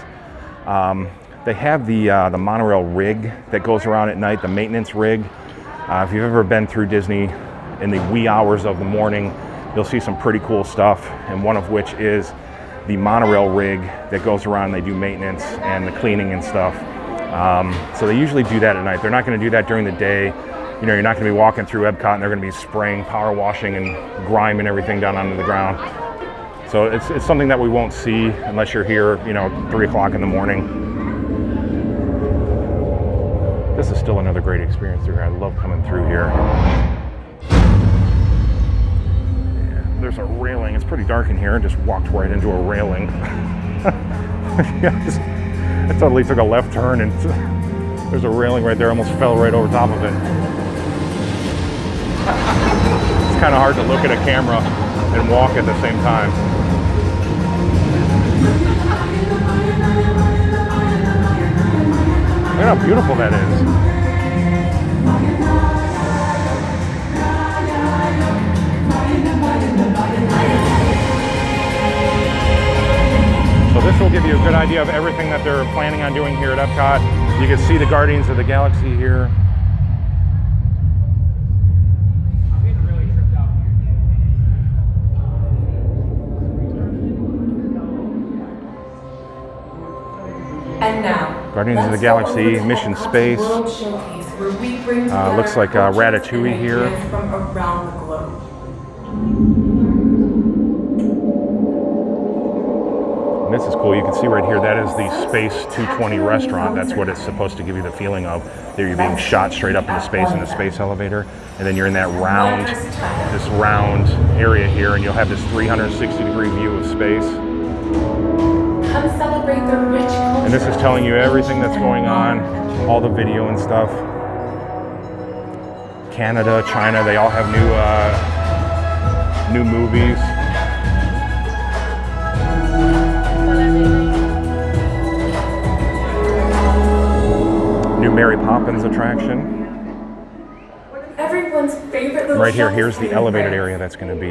They have the monorail rig that goes around at night, the maintenance rig. If you've ever been through Disney in the wee hours of the morning, you'll see some pretty cool stuff, and one of which is the monorail rig that goes around. They do maintenance and the cleaning and stuff. So they usually do that at night. They're not going to do that during the day. You're not going to be walking through Epcot and they're going to be spraying, power washing, and grime and everything down onto the ground. So it's something that we won't see unless you're here, 3 o'clock in the morning. This is still another great experience through here. I love coming through here. There's a railing. It's pretty dark in here. I just walked right into a railing. I totally took a left turn and There's a railing right there, almost fell right over top of it. It's kind of hard to look at a camera and walk at the same time. Look at how beautiful that is. So this will give you a good idea of everything that they're planning on doing here at Epcot. You can see the Guardians of the Galaxy here. And now, Guardians of the Galaxy, Mission Space. Looks like Ratatouille here. From around the globe. And this is cool. You can see right here, that is the Space 220 restaurant. That's what it's supposed to give you the feeling of. That you're being shot straight up into space in a space elevator. And then you're in that round, this round area here, and you'll have this 360-degree view of space. Come celebrate the rich culture. And this is telling you everything that's going on, all the video and stuff. Canada, China, they all have new movies. New Mary Poppins attraction. Everyone's favorite little Right here, here's the elevated area that's going to be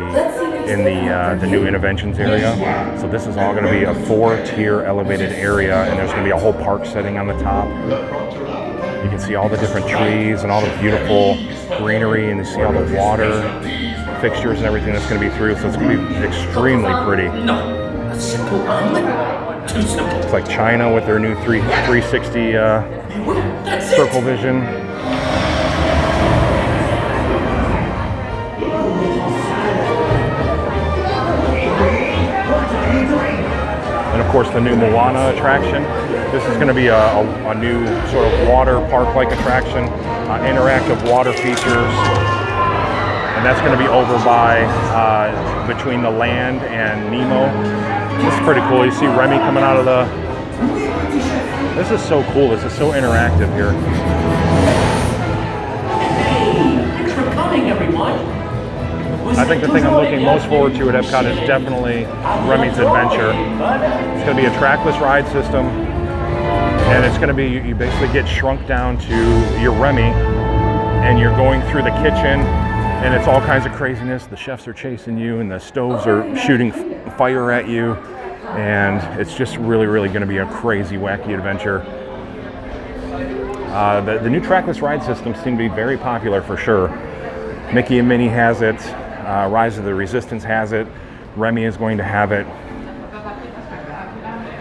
in the new Interventions area. So this is all going to be a 4-tier elevated area, and there's going to be a whole park setting on the top. You can see all the different trees and all the beautiful greenery, and you see all the water fixtures and everything that's going to be through. So it's going to be extremely pretty. No, a simple omelet? Too simple. It's like China with their new 360 circle vision. And of course the new Moana attraction. This is going to be a new sort of water park-like attraction, interactive water features. And that's going to be over by, between the land and Nemo. This is pretty cool. You see Remy coming out of the... This is so cool. This is so interactive here. Thanks for coming, everyone. I think the thing I'm looking most forward to at Epcot is definitely Remy's Adventure. It's going to be a trackless ride system, and it's going to be, you basically get shrunk down to your Remy, and you're going through the kitchen, and it's all kinds of craziness. The chefs are chasing you, and the stoves are shooting fire at you, and it's just really, really going to be a crazy, wacky adventure. The new trackless ride systems seem to be very popular for sure. Mickey and Minnie has it. Rise of the Resistance has it. Remy is going to have it.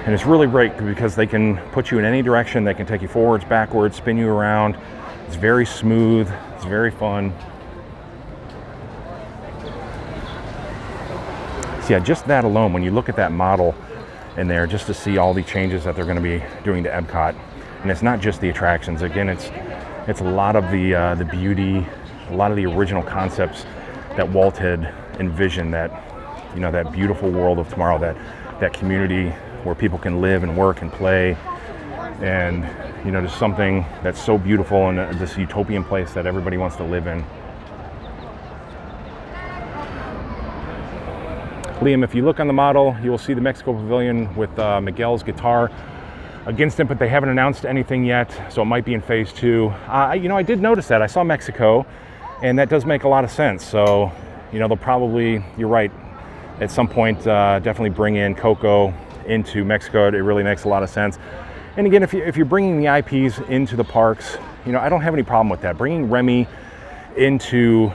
And it's really great because they can put you in any direction. They can take you forwards, backwards, spin you around. It's very smooth. It's very fun. So yeah, just that alone, when you look at that model in there, just to see all the changes that they're going to be doing to Epcot. And it's not just the attractions. Again, it's a lot of the beauty, a lot of the original concepts that Walt had envisioned, that, you know, that beautiful world of tomorrow, that community where people can live and work and play, and, you know, just something that's so beautiful and this utopian place that everybody wants to live in. Liam, if you look on the model, you will see the Mexico Pavilion with Miguel's guitar against it, but they haven't announced anything yet, so it might be in phase 2. You know, I did notice that. I saw Mexico, and that does make a lot of sense. So, you know, they'll probably, you're right, at some point definitely bring in Coco into Mexico. It really makes a lot of sense. And again, if you're bringing the IPs into the parks, you know, I don't have any problem with that. Bringing Remy into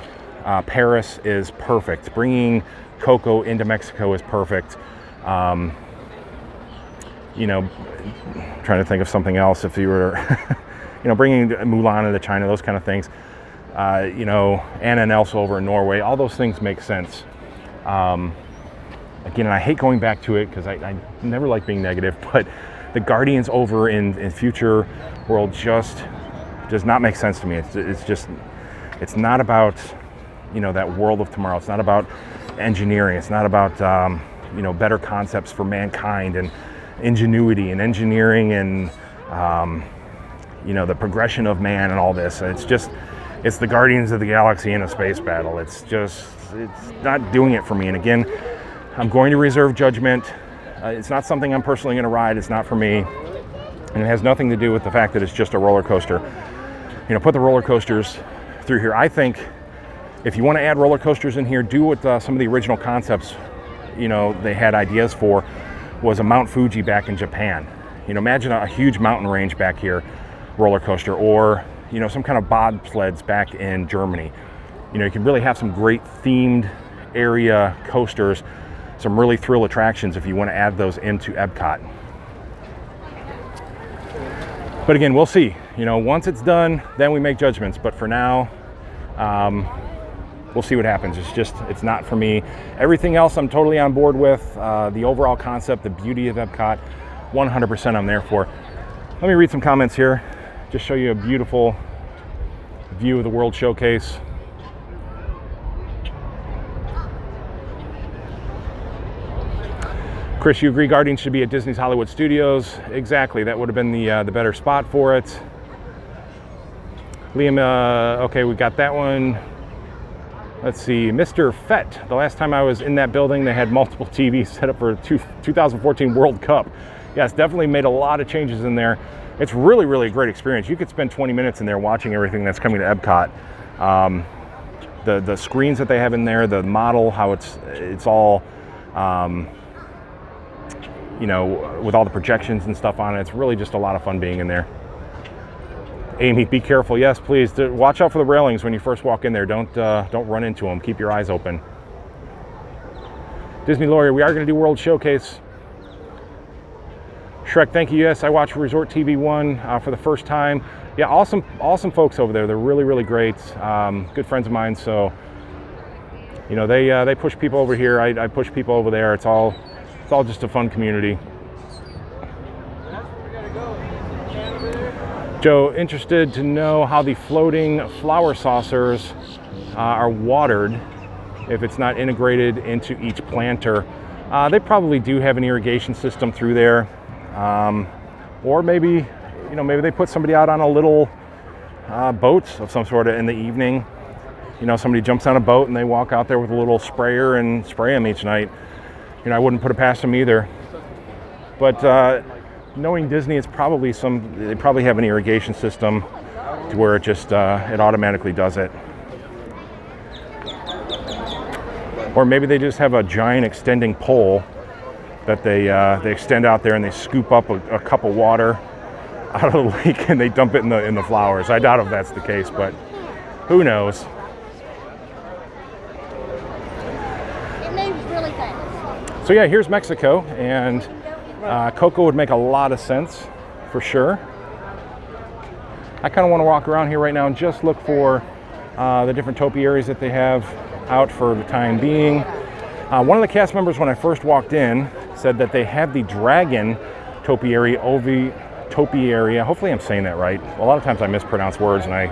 Paris is perfect. Bringing Coco into Mexico is perfect. You know, trying to think of something else. If you were, you know, bringing Mulan into China, those kind of things. You know, Anna and Elsa over in Norway, all those things make sense. Again, and I hate going back to it because I never like being negative, but the Guardians over in Future World just does not make sense to me. It's just, it's not about, you know, that world of tomorrow. It's not about engineering. It's not about, you know, better concepts for mankind and ingenuity and engineering and, you know, the progression of man and all this. It's the Guardians of the Galaxy in a space battle. It's not doing it for me. And again, I'm going to reserve judgment. It's not something I'm personally going to ride. It's not for me. And it has nothing to do with the fact that it's just a roller coaster. You know, put the roller coasters through here. I think if you want to add roller coasters in here, do what some of the original concepts, you know, they had ideas for, was a Mount Fuji back in Japan. You know, imagine a huge mountain range back here, roller coaster, or, you know, some kind of bobsleds back in Germany. You know, you can really have some great themed area coasters, some really thrill attractions if you want to add those into Epcot. But again, we'll see. You know, once it's done, then we make judgments. But for now, we'll see what happens. It's not for me. Everything else I'm totally on board with. The overall concept, the beauty of Epcot, 100% I'm there for. Let me read some comments here. Just show you a beautiful view of the World Showcase. Chris, you agree Guardians should be at Disney's Hollywood Studios? Exactly, that would have been the better spot for it. Liam, okay, we got that one. Let's see, Mr. Fett. The last time I was in that building, they had multiple TVs set up for 2014 World Cup. Yes, definitely made a lot of changes in there. It's really, really a great experience. You could spend 20 minutes in there watching everything that's coming to Epcot. The screens that they have in there, the model, how it's all, you know, with all the projections and stuff on it. It's really just a lot of fun being in there. Amy, be careful. Yes, please. Watch out for the railings when you first walk in there. Don't run into them. Keep your eyes open. Disney Lawyer, we are going to do World Showcase. Shrek, thank you. Yes, I watched Resort TV 1 for the first time. Yeah, awesome folks over there. They're really, really great. Good friends of mine. So, you know, they push people over here. I push people over there. It's all just a fun community. Joe, interested to know how the floating flower saucers are watered if it's not integrated into each planter. They probably do have an irrigation system through there. Or maybe, you know, maybe they put somebody out on a little boat of some sort in the evening. You know, somebody jumps on a boat and they walk out there with a little sprayer and spray them each night. You know, I wouldn't put it past them either. But knowing Disney, it's probably they probably have an irrigation system to where it just it automatically does it. Or maybe they just have a giant extending pole that they extend out there and they scoop up a cup of water out of the lake and they dump it in the flowers. I doubt if that's the case, but who knows? It moves really fast. So yeah, here's Mexico, and Coco would make a lot of sense for sure. I kind of want to walk around here right now and just look for the different topiaries that they have out for the time being. One of the cast members, when I first walked in, said that they have the dragon topiary, topiary. Hopefully I'm saying that right. A lot of times I mispronounce words and I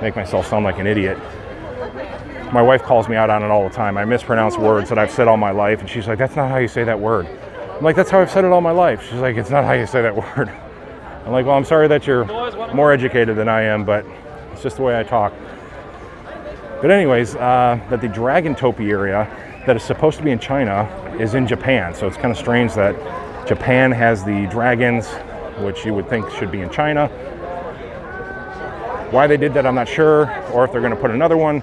make myself sound like an idiot. My wife calls me out on it all the time. I mispronounce words that I've said all my life, and she's like, that's not how you say that word. I'm like, that's how I've said it all my life. She's like, it's not how you say that word. I'm like, well, I'm sorry that you're more educated than I am, but it's just the way I talk. But anyways, that the dragon topiary that is supposed to be in China is in Japan. So it's kind of strange that Japan has the dragons, which you would think should be in China. Why they did that, I'm not sure, or if they're going to put another one.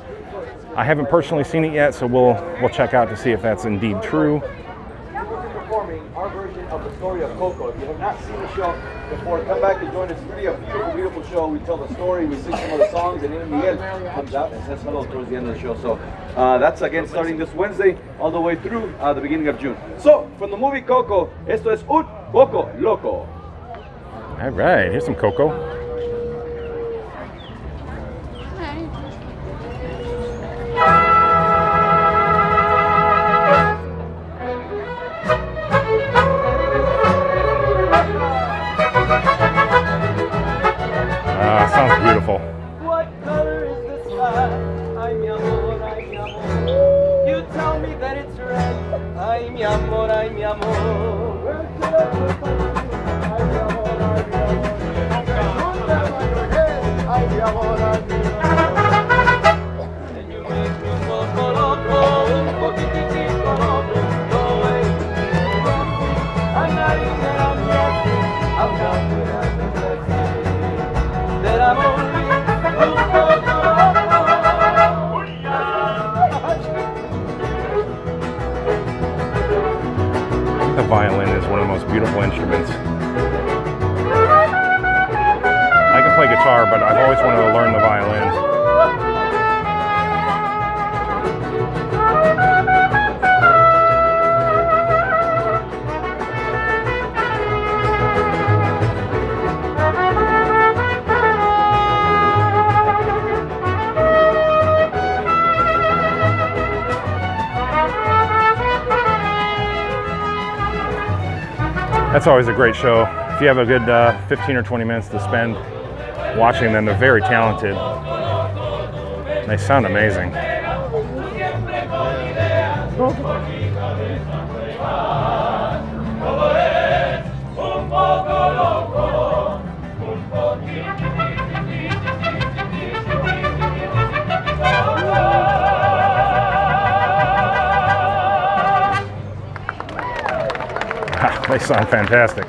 I haven't personally seen it yet, so we'll check out to see if that's indeed true. Performing our version of the story of Coco. If you have not seen the show before, come back and join us. It's really a beautiful, beautiful show. We tell the story, we sing some of the songs, and then Miguel comes out and says hello towards the end of the show. So that's again starting this Wednesday all the way through the beginning of June. So from the movie Coco, esto es un poco loco. All right, here's some Coco. Sounds beautiful. What color is the sky? Ay, mi amor, ay, mi amor. You tell me that it's red. Ay, mi amor, ay, mi amor. violin is one of the most beautiful instruments. I can play guitar, but I've always wanted to learn the violin. That's always a great show. If you have a good 15 or 20 minutes to spend watching them, they're very talented. They sound amazing. They sound fantastic.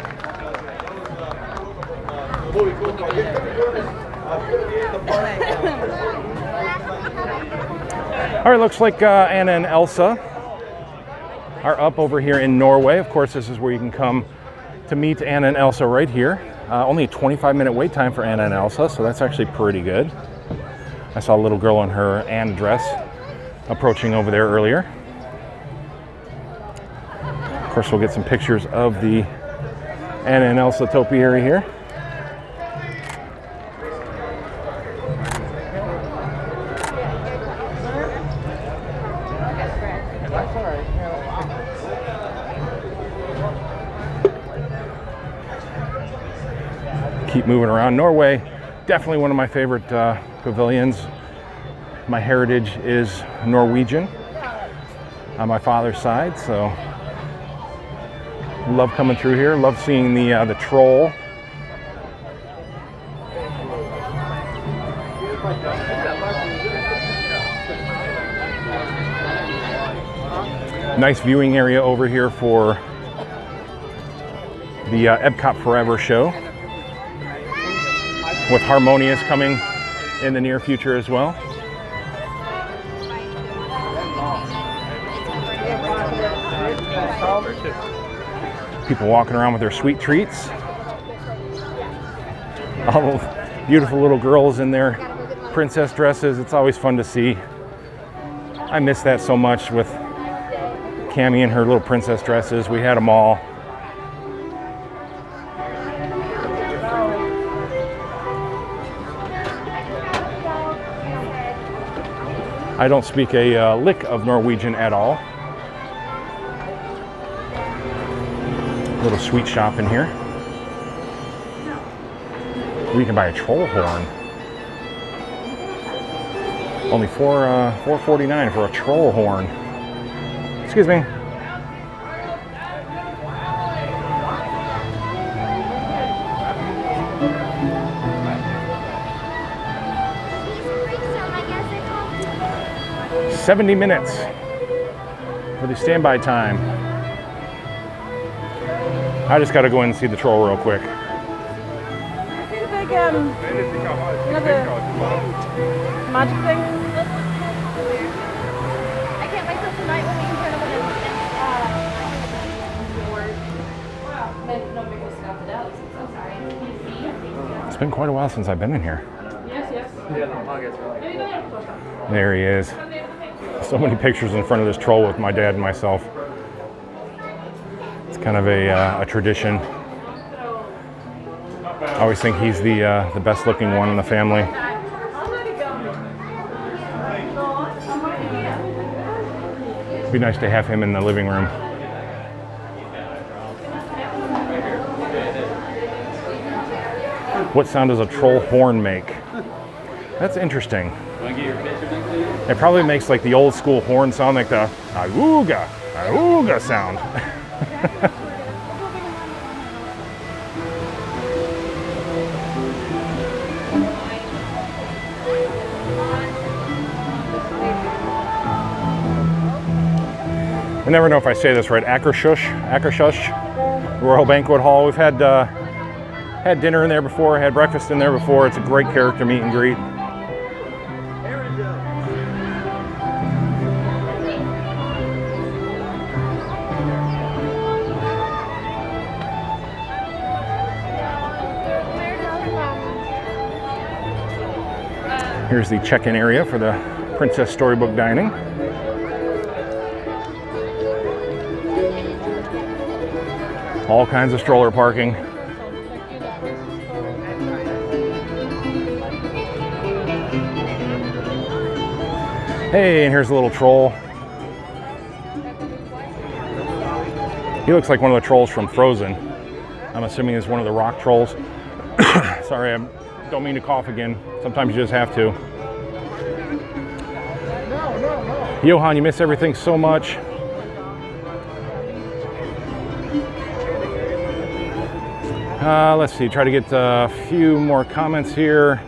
All right, looks like Anna and Elsa are up over here in Norway. Of course, this is where you can come to meet Anna and Elsa right here. Only a 25-minute wait time for Anna and Elsa, so that's actually pretty good. I saw a little girl in her Anna dress approaching over there earlier. Of course, we'll get some pictures of the Anna and Elsa topiary here. Keep moving around. Norway, definitely one of my favorite pavilions. My heritage is Norwegian on my father's side, so love coming through here. Love seeing the troll. Nice viewing area over here for the Epcot Forever show, with Harmonious coming in the near future as well. People walking around with their sweet treats. All the beautiful little girls in their princess dresses. It's always fun to see. I miss that so much with Cammie and her little princess dresses. We had them all. I don't speak a lick of Norwegian at all. Little sweet shop in here. We can buy a troll horn. Only $4.49 for a troll horn. Excuse me. $70 minutes for the standby time. I just got to go in and see the troll real quick. You know the magic thing? I can't wait till tonight when we can turn over. It's been quite a while since I've been in here. There he is. So many pictures in front of this troll with my dad and myself. It's kind of a tradition. I always think he's the best looking one in the family. It'd be nice to have him in the living room. What sound does a troll horn make? That's interesting. It probably makes like the old school horn sound, like the "Auga, auga" sound. I never know if I say this right. Akershush, Royal Banquet Hall. We've had dinner in there before, had breakfast in there before. It's a great character meet and greet. Here's the check-in area for the Princess Storybook Dining. All kinds of stroller parking. Hey, and here's a little troll. He looks like one of the trolls from Frozen. I'm assuming he's one of the rock trolls. Sorry, I don't mean to cough again. Sometimes you just have to. Johan, you miss everything so much. Let's see, try to get a few more comments here.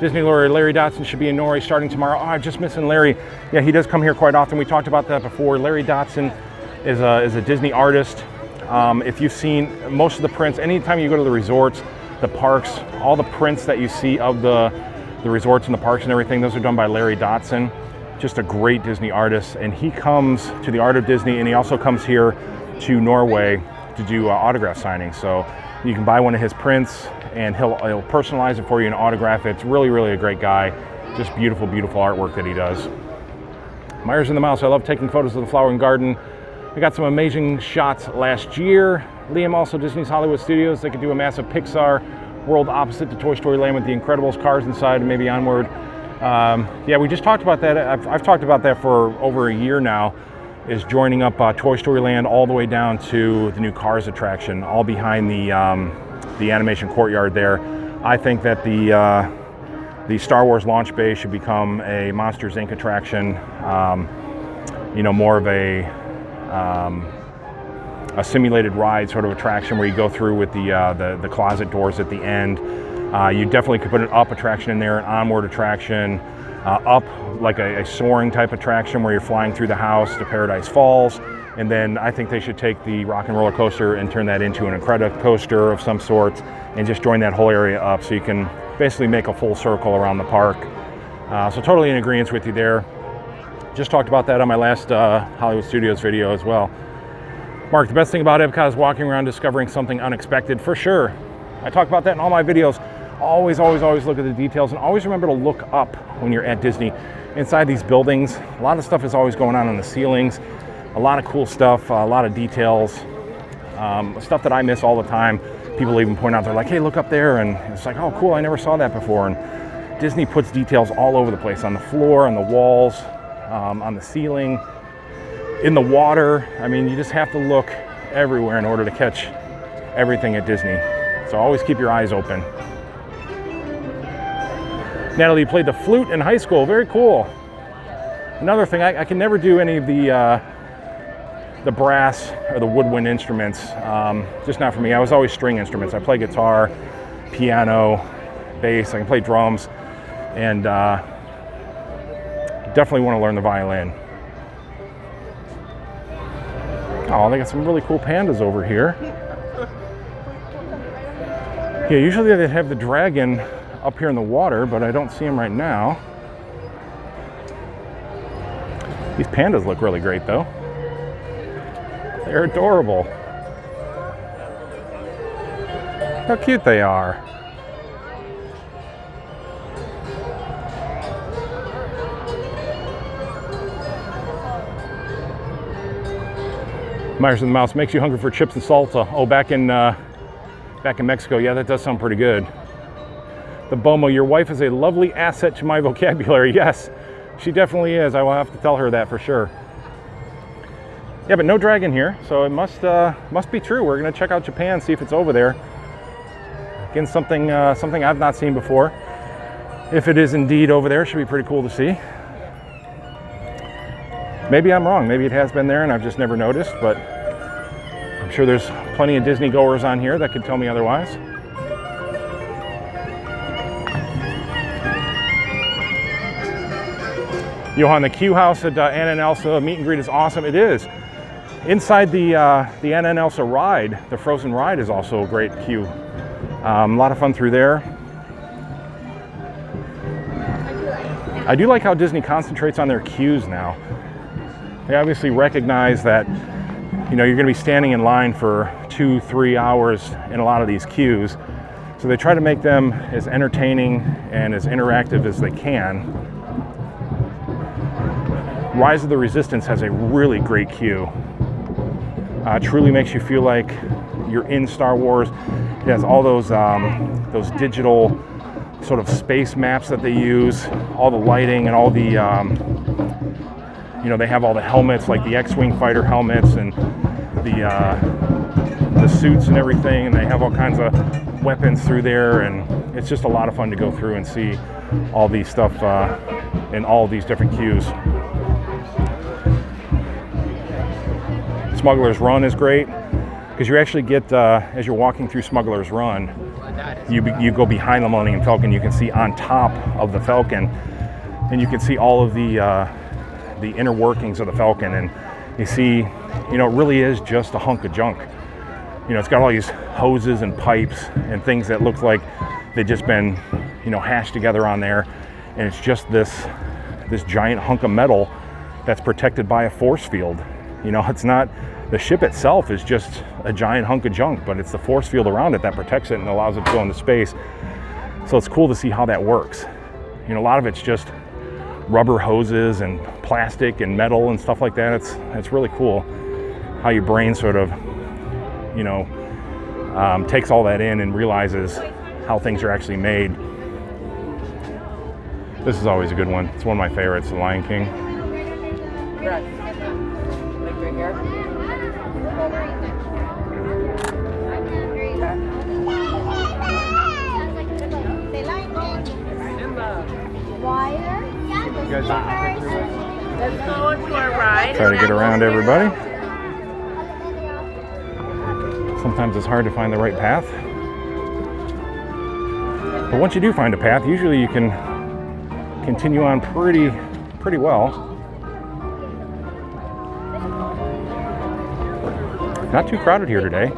Disney lawyer Larry Dotson should be in Norway starting tomorrow. Oh, I'm just missing Larry. Yeah, he does come here quite often. We talked about that before. Larry Dotson is a Disney artist. If you've seen most of the prints, anytime you go to the resorts, the parks, all the prints that you see of the resorts and the parks and everything, those are done by Larry Dotson. Just a great Disney artist. And he comes to the Art of Disney, and he also comes here to Norway to do autograph signings. So you can buy one of his prints and he'll personalize it for you and autograph it. It's really, really a great guy. Just beautiful, beautiful artwork that he does. Myers and the Mouse, I love taking photos of the flower and garden. I got some amazing shots last year. Liam, also Disney's Hollywood Studios. They could do a massive Pixar world opposite to Toy Story Land with the Incredibles cars inside and maybe onward. Yeah, we just talked about that. I've talked about that for over a year now, is joining up Toy Story Land all the way down to the new Cars attraction, all behind the animation courtyard there. I think that the Star Wars launch bay should become a Monsters Inc. attraction, you know, more of a simulated ride sort of attraction where you go through with the closet doors at the end. You definitely could put an up attraction in there, an onward attraction, up like a soaring type attraction where you're flying through the house to Paradise Falls. And then I think they should take the Rock and Roller Coaster and turn that into an Incredicoaster of some sort and just join that whole area up so you can basically make a full circle around the park. So totally in agreement with you there. Just talked about that on my last Hollywood Studios video as well. Mark, the best thing about Epcot is walking around discovering something unexpected, for sure. I talk about that in all my videos. Always, always, always look at the details, and always remember to look up when you're at Disney. Inside these buildings, a lot of stuff is always going on the ceilings. A lot of cool stuff, a lot of details, stuff that I miss all the time. People even point out, they're like, hey, look up there, and it's like, oh, cool, I never saw that before. And Disney puts details all over the place, on the floor, on the walls, on the ceiling, in the water. I mean, you just have to look everywhere in order to catch everything at Disney. So always keep your eyes open. Natalie, you played the flute in high school. Very cool. Another thing, I can never do any of the brass or the woodwind instruments. Just not for me. I was always string instruments. I play guitar, piano, bass. I can play drums, and definitely want to learn the violin. Oh, they got some really cool pandas over here. Yeah, usually they have the dragon up here in the water, but I don't see him right now. These pandas look really great though. They're adorable. How cute they are. Myers and the Mouse makes you hungry for chips and salsa. Oh, back in Mexico, yeah, that does sound pretty good. The Bomo, your wife is a lovely asset to my vocabulary. Yes, she definitely is. I will have to tell her that for sure. Yeah, but no dragon here, so it must be true. We're gonna check out Japan, see if it's over there. Again, something I've not seen before. If it is indeed over there, it should be pretty cool to see. Maybe I'm wrong. Maybe it has been there and I've just never noticed, but I'm sure there's plenty of Disney goers on here that could tell me otherwise. Johan, the Q House at Anna and Elsa meet and greet is awesome. It is. Inside the Anna and Elsa ride, the Frozen ride, is also a great queue. A lot of fun through there. I do like how Disney concentrates on their queues now. They obviously recognize that, you know, you're going to be standing in line for 2-3 hours in a lot of these queues. So So they try to make them as entertaining and as interactive as they can. Rise of the Resistance has a really great queue. Truly makes you feel like you're in Star Wars. It has all those digital sort of space maps that they use, all the lighting and all the, you know, they have all the helmets, like the X-Wing fighter helmets and the suits and everything, and they have all kinds of weapons through there, and it's just a lot of fun to go through and see all these stuff in all these different queues. Smuggler's Run is great because you actually get, as you're walking through Smuggler's Run, you go behind the Millennium Falcon. You can see on top of the Falcon, and you can see all of the inner workings of the Falcon, and you see, you know, it really is just a hunk of junk. You know, it's got all these hoses and pipes and things that look like they've just been, you know, hashed together on there, and it's just this giant hunk of metal that's protected by a force field. You know, it's not, the ship itself is just a giant hunk of junk, but it's the force field around it that protects it and allows it to go into space. So it's cool to see how that works. You know, a lot of it's just rubber hoses and plastic and metal and stuff like that. It's really cool how your brain sort of, you know, takes all that in and realizes how things are actually made. This is always a good one. It's one of my favorites, The Lion King. Let's go on to our ride. Try to get around everybody. Sometimes it's hard to find the right path. But once you do find a path, usually you can continue on pretty well. Not too crowded here today.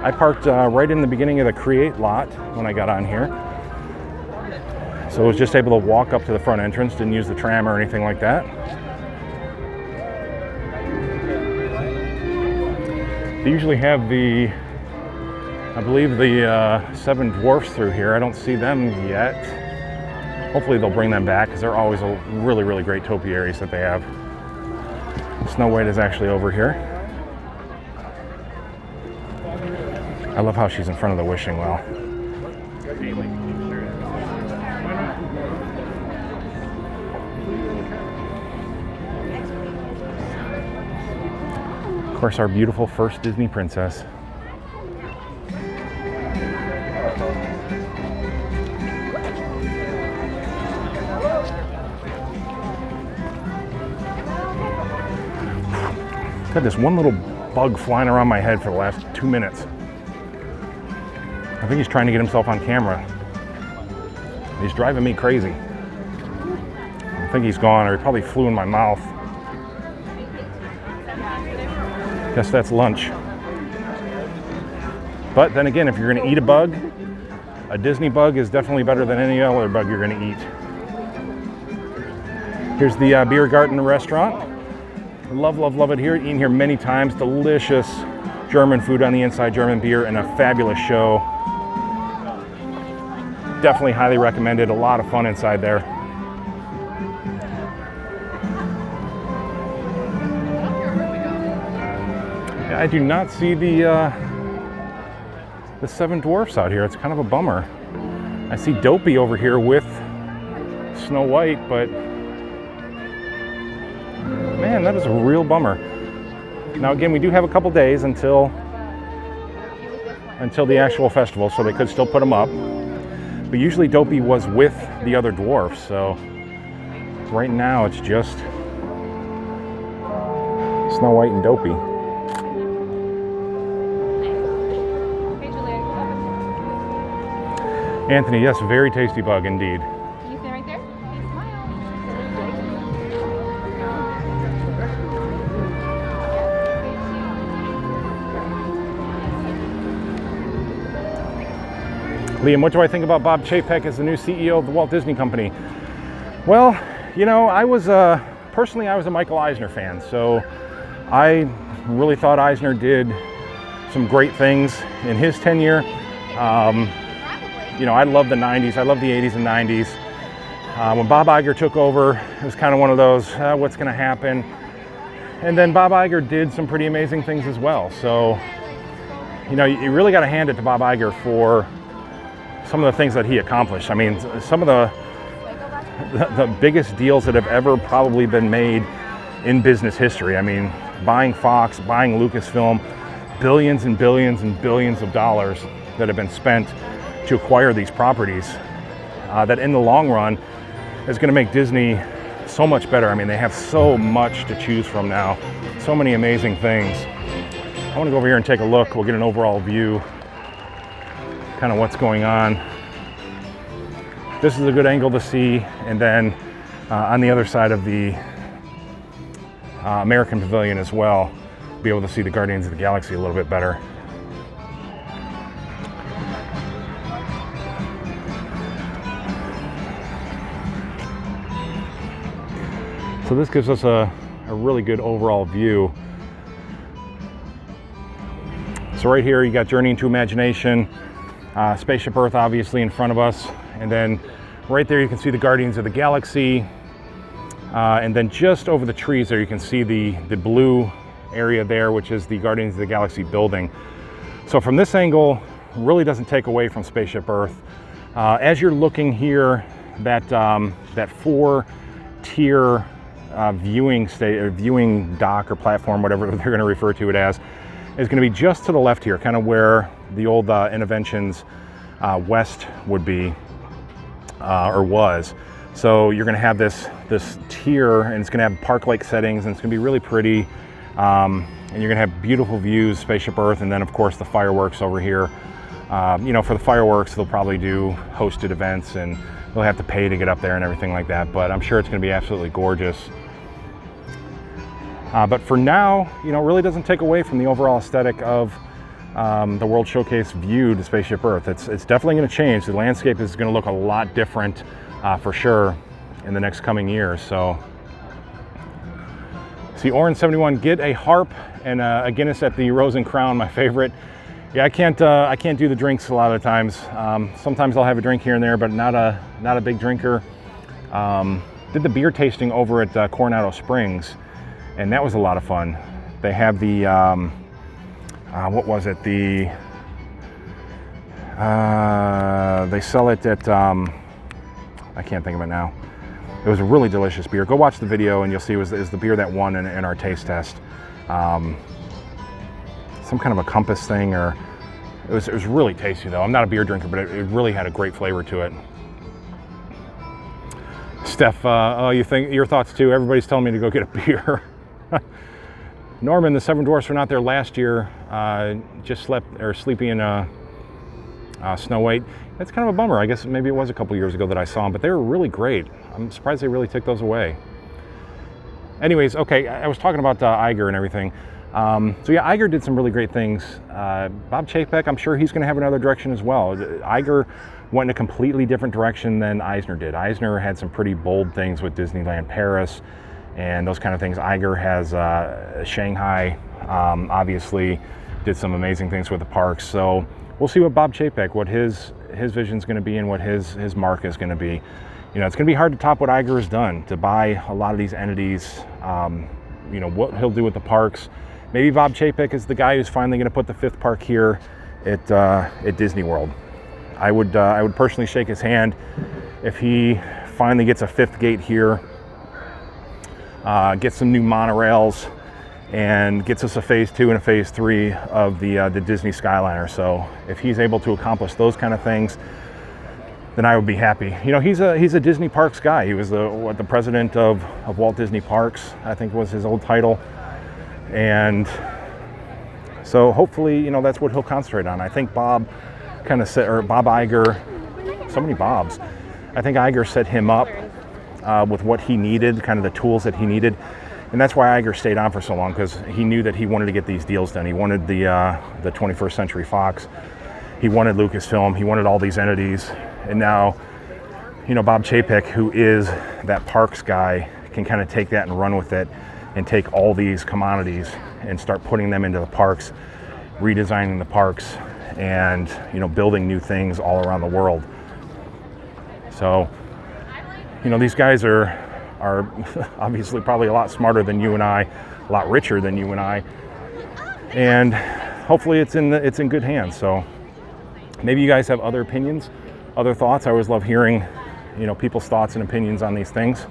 I parked right in the beginning of the Create lot when I got on here. So I was just able to walk up to the front entrance, didn't use the tram or anything like that. They usually have I believe the 7 Dwarfs through here. I don't see them yet. Hopefully they'll bring them back because they're always a really great topiaries that they have. Snow White is actually over here. I love how she's in front of the wishing well. Of course, our beautiful first Disney princess. Got this one little bug flying around my head for the last 2 minutes. I think he's trying to get himself on camera. He's driving me crazy. I think he's gone, or he probably flew in my mouth. Guess that's lunch. But then again, if you're gonna eat a bug, a Disney bug is definitely better than any other bug you're gonna eat. Here's the Beer Garden restaurant. Love it here. Eaten here many times. Delicious German food on the inside, German beer, and a fabulous show. Definitely highly recommended. A lot of fun inside there. I do not see the 7 Dwarfs out here. It's kind of a bummer. I see Dopey over here with Snow White, but man, that is a real bummer. Now again, we do have a couple days until the actual festival, so they could still put them up. But usually Dopey was with the other dwarfs, so right now it's just Snow White and Dopey. Anthony, yes, very tasty bug indeed. You stand right there. Smile. Liam, what do I think about Bob Chapek as the new CEO of the Walt Disney Company? Well, you know, personally I was a Michael Eisner fan, so I really thought Eisner did some great things in his tenure. You know, I love the 90s, I love the 80s and 90s. When Bob Iger took over, it was kind of one of those, what's going to happen? And then Bob Iger did some pretty amazing things as well. So, you know, you really got to hand it to Bob Iger for some of the things that he accomplished. I mean, some of the biggest deals that have ever probably been made in business history. I mean, buying Fox, buying Lucasfilm, billions and billions and billions of dollars that have been spent to acquire these properties, that in the long run is going to make Disney so much better. I mean, they have so much to choose from now, so many amazing things. I want to go over here and take a look. We'll get an overall view, kind of what's going on. This is a good angle to see, and then on the other side of the American Pavilion as well, be able to see the Guardians of the Galaxy a little bit better. So this gives us a really good overall view. So right here you got Journey into Imagination, Spaceship Earth obviously in front of us, and then right there you can see the Guardians of the Galaxy, and then just over the trees there you can see the blue area there, which is the Guardians of the Galaxy building. So from this angle, really doesn't take away from Spaceship Earth. As you're looking here, that 4-tier viewing dock or platform, whatever they're going to refer to it as, is going to be just to the left here, kind of where the old Innovations West would be, or was. So you're going to have this tier, and it's going to have park-like settings, and it's going to be really pretty. And you're going to have beautiful views, Spaceship Earth, and then of course the fireworks over here. You know, for the fireworks, they'll probably do hosted events, and they'll have to pay to get up there and everything like that, but I'm sure it's going to be absolutely gorgeous. But for now, you know, it really doesn't take away from the overall aesthetic of the World Showcase view to Spaceship Earth. It's definitely going to change. The landscape is going to look a lot different for sure in the next coming years. So, see, Orange 71, get a harp and a Guinness at the Rose and Crown, my favorite. Yeah, I can't do the drinks a lot of the times. Sometimes I'll have a drink here and there, but not a big drinker. Did the beer tasting over at Coronado Springs, and that was a lot of fun. They have the what was it? They sell it at I can't think of it now. It was a really delicious beer. Go watch the video and you'll see it was the beer that won in our taste test. Some kind of a compass thing, or it was really tasty though. I'm not a beer drinker, but it really had a great flavor to it. Steph, oh, you think your thoughts too? Everybody's telling me to go get a beer. Norman, the Seven Dwarfs were not there last year. Just sleeping in Snow White. That's kind of a bummer. I guess maybe it was a couple years ago that I saw them, but they were really great. I'm surprised they really took those away. Anyways, okay, I was talking about Iger and everything. So yeah, Iger did some really great things. Bob Chapek, I'm sure he's going to have another direction as well. Iger went in a completely different direction than Eisner did. Eisner had some pretty bold things with Disneyland Paris and those kind of things. Iger has Shanghai, obviously did some amazing things with the parks. So we'll see what Bob Chapek, what his vision is going to be and what his mark is going to be. You know, it's going to be hard to top what Iger has done, to buy a lot of these entities. You know, what he'll do with the parks. Maybe Bob Chapek is the guy who's finally going to put the 5th park here at Disney World. I would personally shake his hand if he finally gets a 5th gate here, gets some new monorails, and gets us a phase 2 and a phase 3 of the Disney Skyliner. So if he's able to accomplish those kind of things, then I would be happy. You know, he's a Disney Parks guy. He was the president of Walt Disney Parks, I think was his old title. And so hopefully, you know, that's what he'll concentrate on. I think Bob kind of set, or Bob Iger, so many Bobs. I think Iger set him up with what he needed, kind of the tools that he needed. And that's why Iger stayed on for so long, because he knew that he wanted to get these deals done. He wanted the 21st Century Fox. He wanted Lucasfilm. He wanted all these entities. And now, you know, Bob Chapek, who is that parks guy, can kind of take that and run with it and take all these commodities and start putting them into the parks, redesigning the parks, and, you know, building new things all around the world. So, you know, these guys are obviously probably a lot smarter than you and I, a lot richer than you and I, and hopefully it's in good hands. So maybe you guys have other opinions, other thoughts. I always love hearing, you know, people's thoughts and opinions on these things.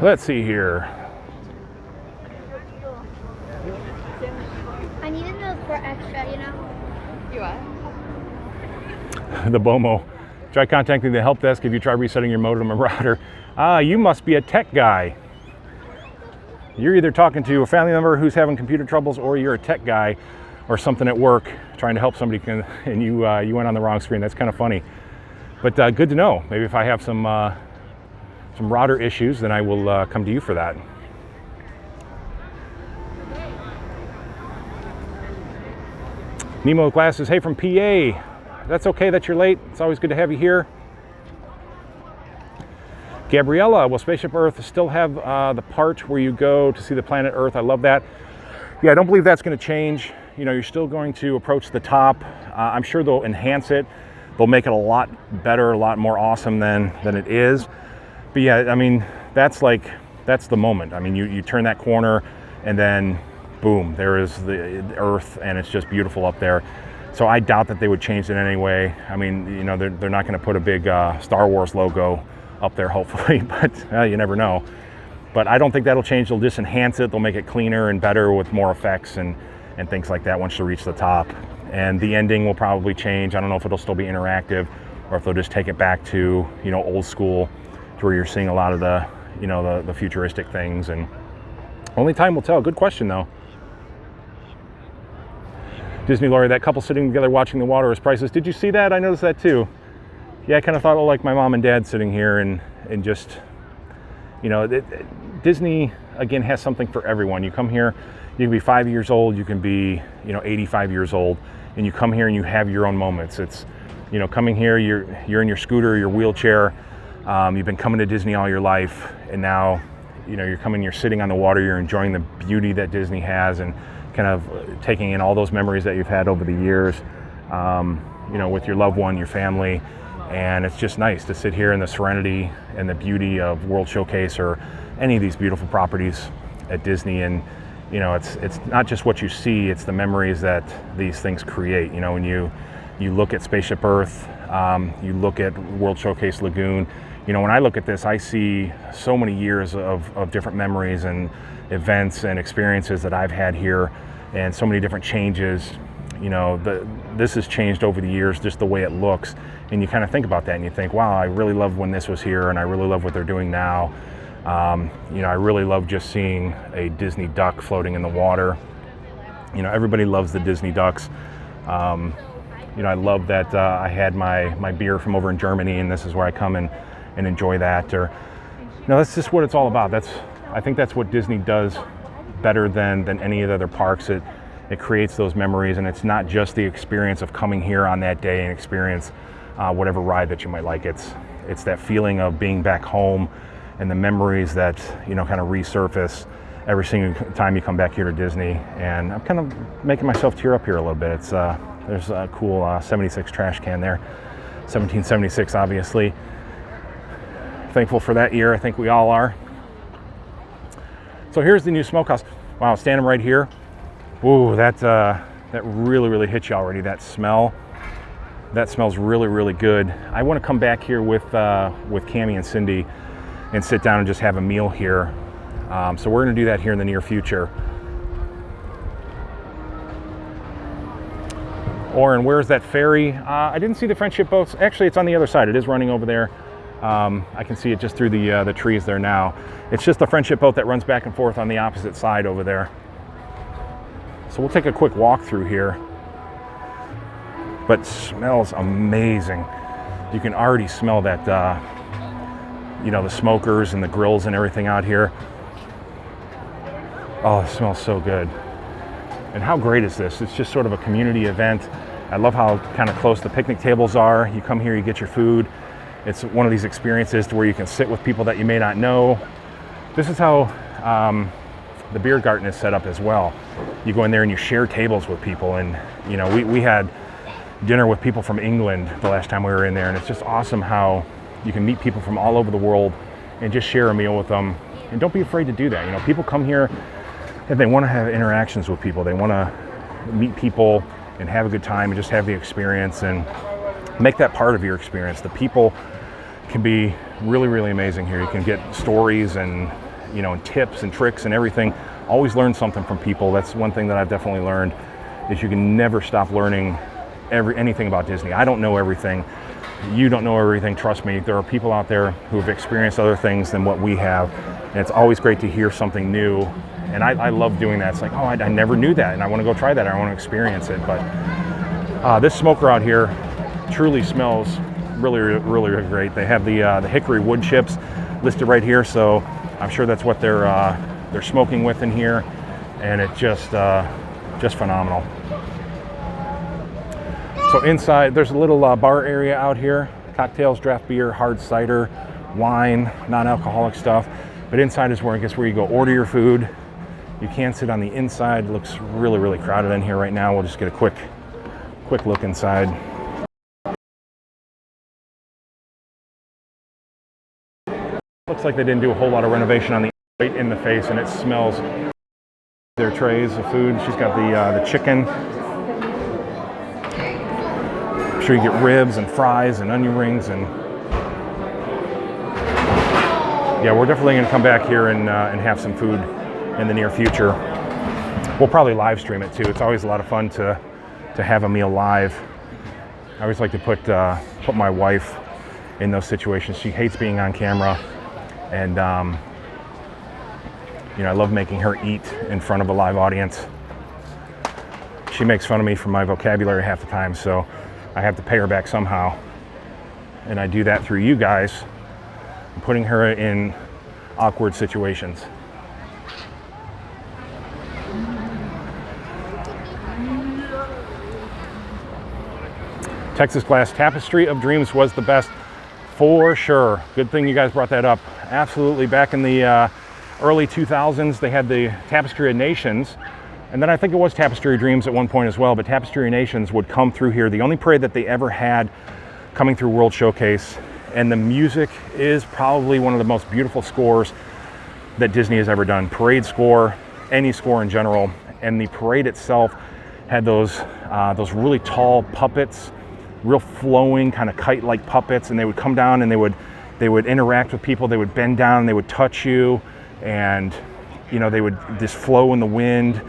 Let's see here. I needed those for extra, you know? You what? The BOMO. Try contacting the help desk if you try resetting your modem or router. You must be a tech guy. You're either talking to a family member who's having computer troubles, or you're a tech guy or something at work trying to help somebody, and you went on the wrong screen. That's kind of funny. But good to know. Maybe if I have some router issues, then I will come to you for that. Nemo with glasses, hey from PA. That's okay that you're late. It's always good to have you here. Gabriella, will Spaceship Earth still have the part where you go to see the planet Earth? I love that. Yeah, I don't believe that's going to change. You know, you're still going to approach the top. I'm sure they'll enhance it. They'll make it a lot better, a lot more awesome than it is. But yeah, I mean, that's the moment. I mean, you turn that corner and then boom, there is the Earth, and it's just beautiful up there. So I doubt that they would change it in any way. I mean, you know, they're not going to put a big Star Wars logo up there, hopefully, but you never know. But I don't think that'll change. They'll just enhance it. They'll make it cleaner and better with more effects and things like that once you reach the top. And the ending will probably change. I don't know if it'll still be interactive or if they'll just take it back to, you know, old school, to where you're seeing a lot of the, you know, the futuristic things. And only time will tell. Good question, though. Disney Lori, that couple sitting together watching the water is priceless. Did you see that? I noticed that too. Yeah, I kind of thought, oh, like my mom and dad sitting here and just, you know, Disney, again, has something for everyone. You come here, you can be 5 years old, you can be, you know, 85 years old, and you come here and you have your own moments. It's, you know, coming here, you're in your scooter, your wheelchair, you've been coming to Disney all your life, and now, you know, you're sitting on the water, you're enjoying the beauty that Disney has, and kind of taking in all those memories that you've had over the years, you know, with your loved one, your family. And it's just nice to sit here in the serenity and the beauty of World Showcase or any of these beautiful properties at Disney. And, you know, it's not just what you see, it's the memories that these things create. You know, when you look at Spaceship Earth, you look at World Showcase Lagoon, you know, when I look at this, I see so many years of different memories and events and experiences that I've had here, and so many different changes. You know, this has changed over the years, just the way it looks. And you kind of think about that and you think, wow, I really loved when this was here, and I really love what they're doing now. You know, I really love just seeing a Disney duck floating in the water. You know, everybody loves the Disney ducks. You know, I love that I had my beer from over in Germany, and this is where I come and enjoy that. Or, you know, that's just what it's all about. I think that's what Disney does better than any of the other parks. It creates those memories, and it's not just the experience of coming here on that day and experience whatever ride that you might like. It's that feeling of being back home and the memories that, you know, kind of resurface every single time you come back here to Disney. And I'm kind of making myself tear up here a little bit. It's there's a cool 76 trash can there, 1776, obviously. Thankful for that year. I think we all are. So here's the new smokehouse. Wow, standing right here. Ooh, that really, really hits you already. That smell. That smells really, really good. I want to come back here with Cammie and Cindy and sit down and just have a meal here. So we're going to do that here in the near future. Oren, where's that ferry? I didn't see the friendship boats. Actually, it's on the other side. It is running over there. I can see it just through the trees there now. It's just the friendship boat that runs back and forth on the opposite side over there. So we'll take a quick walk through here. But smells amazing. You can already smell that, you know, the smokers and the grills and everything out here. Oh, it smells so good. And how great is this? It's just sort of a community event. I love how kind of close the picnic tables are. You come here, you get your food. It's one of these experiences to where you can sit with people that you may not know. This is how the beer garden is set up as well. You go in there and you share tables with people, and you know, we had dinner with people from England the last time we were in there, and it's just awesome how you can meet people from all over the world and just share a meal with them. And don't be afraid to do that. You know, people come here and they want to have interactions with people. They want to meet people and have a good time and just have the experience and make that part of your experience. The people can be really, really amazing here. You can get stories and, you know, and tips and tricks and everything. Always learn something from people. That's one thing that I've definitely learned, is you can never stop learning anything about Disney. I don't know everything. You don't know everything. Trust me, there are people out there who have experienced other things than what we have. And it's always great to hear something new. And I love doing that. It's like, oh, I never knew that, and I want to go try that. I want to experience it. But this smoker out here truly smells really, really, really great. They have the hickory wood chips listed right here, so I'm sure that's what they're smoking with in here, and it's just phenomenal. So inside, there's a little bar area out here: cocktails, draft beer, hard cider, wine, non-alcoholic stuff. But inside is where you go order your food. You can sit on the inside. It looks really, really crowded in here right now. We'll just get a quick look inside. Looks like they didn't do a whole lot of renovation on the right in the face, and it smells. Their trays of food. She's got the chicken. I'm sure you get ribs and fries and onion rings, and yeah, we're definitely going to come back here and have some food in the near future. We'll probably live stream it too. It's always a lot of fun to have a meal live. I always like to put my wife in those situations. She hates being on camera, and you know, I love making her eat in front of a live audience. She makes fun of me for my vocabulary half the time, so I have to pay her back somehow. And I do that through you guys, putting her in awkward situations. Texas Glass Tapestry of Dreams was the best, for sure. Good thing you guys brought that up. Absolutely. Back in the early 2000s, they had the Tapestry of Nations, and then I think it was Tapestry of Dreams at one point as well, but Tapestry of Nations would come through here. The only parade that they ever had coming through World Showcase, and the music is probably one of the most beautiful scores that Disney has ever done. Parade score, any score in general, and the parade itself had those really tall puppets, real flowing kind of kite-like puppets, and they would come down and they would interact with people. They would bend down and they would touch you, and you know, they would just flow in the wind,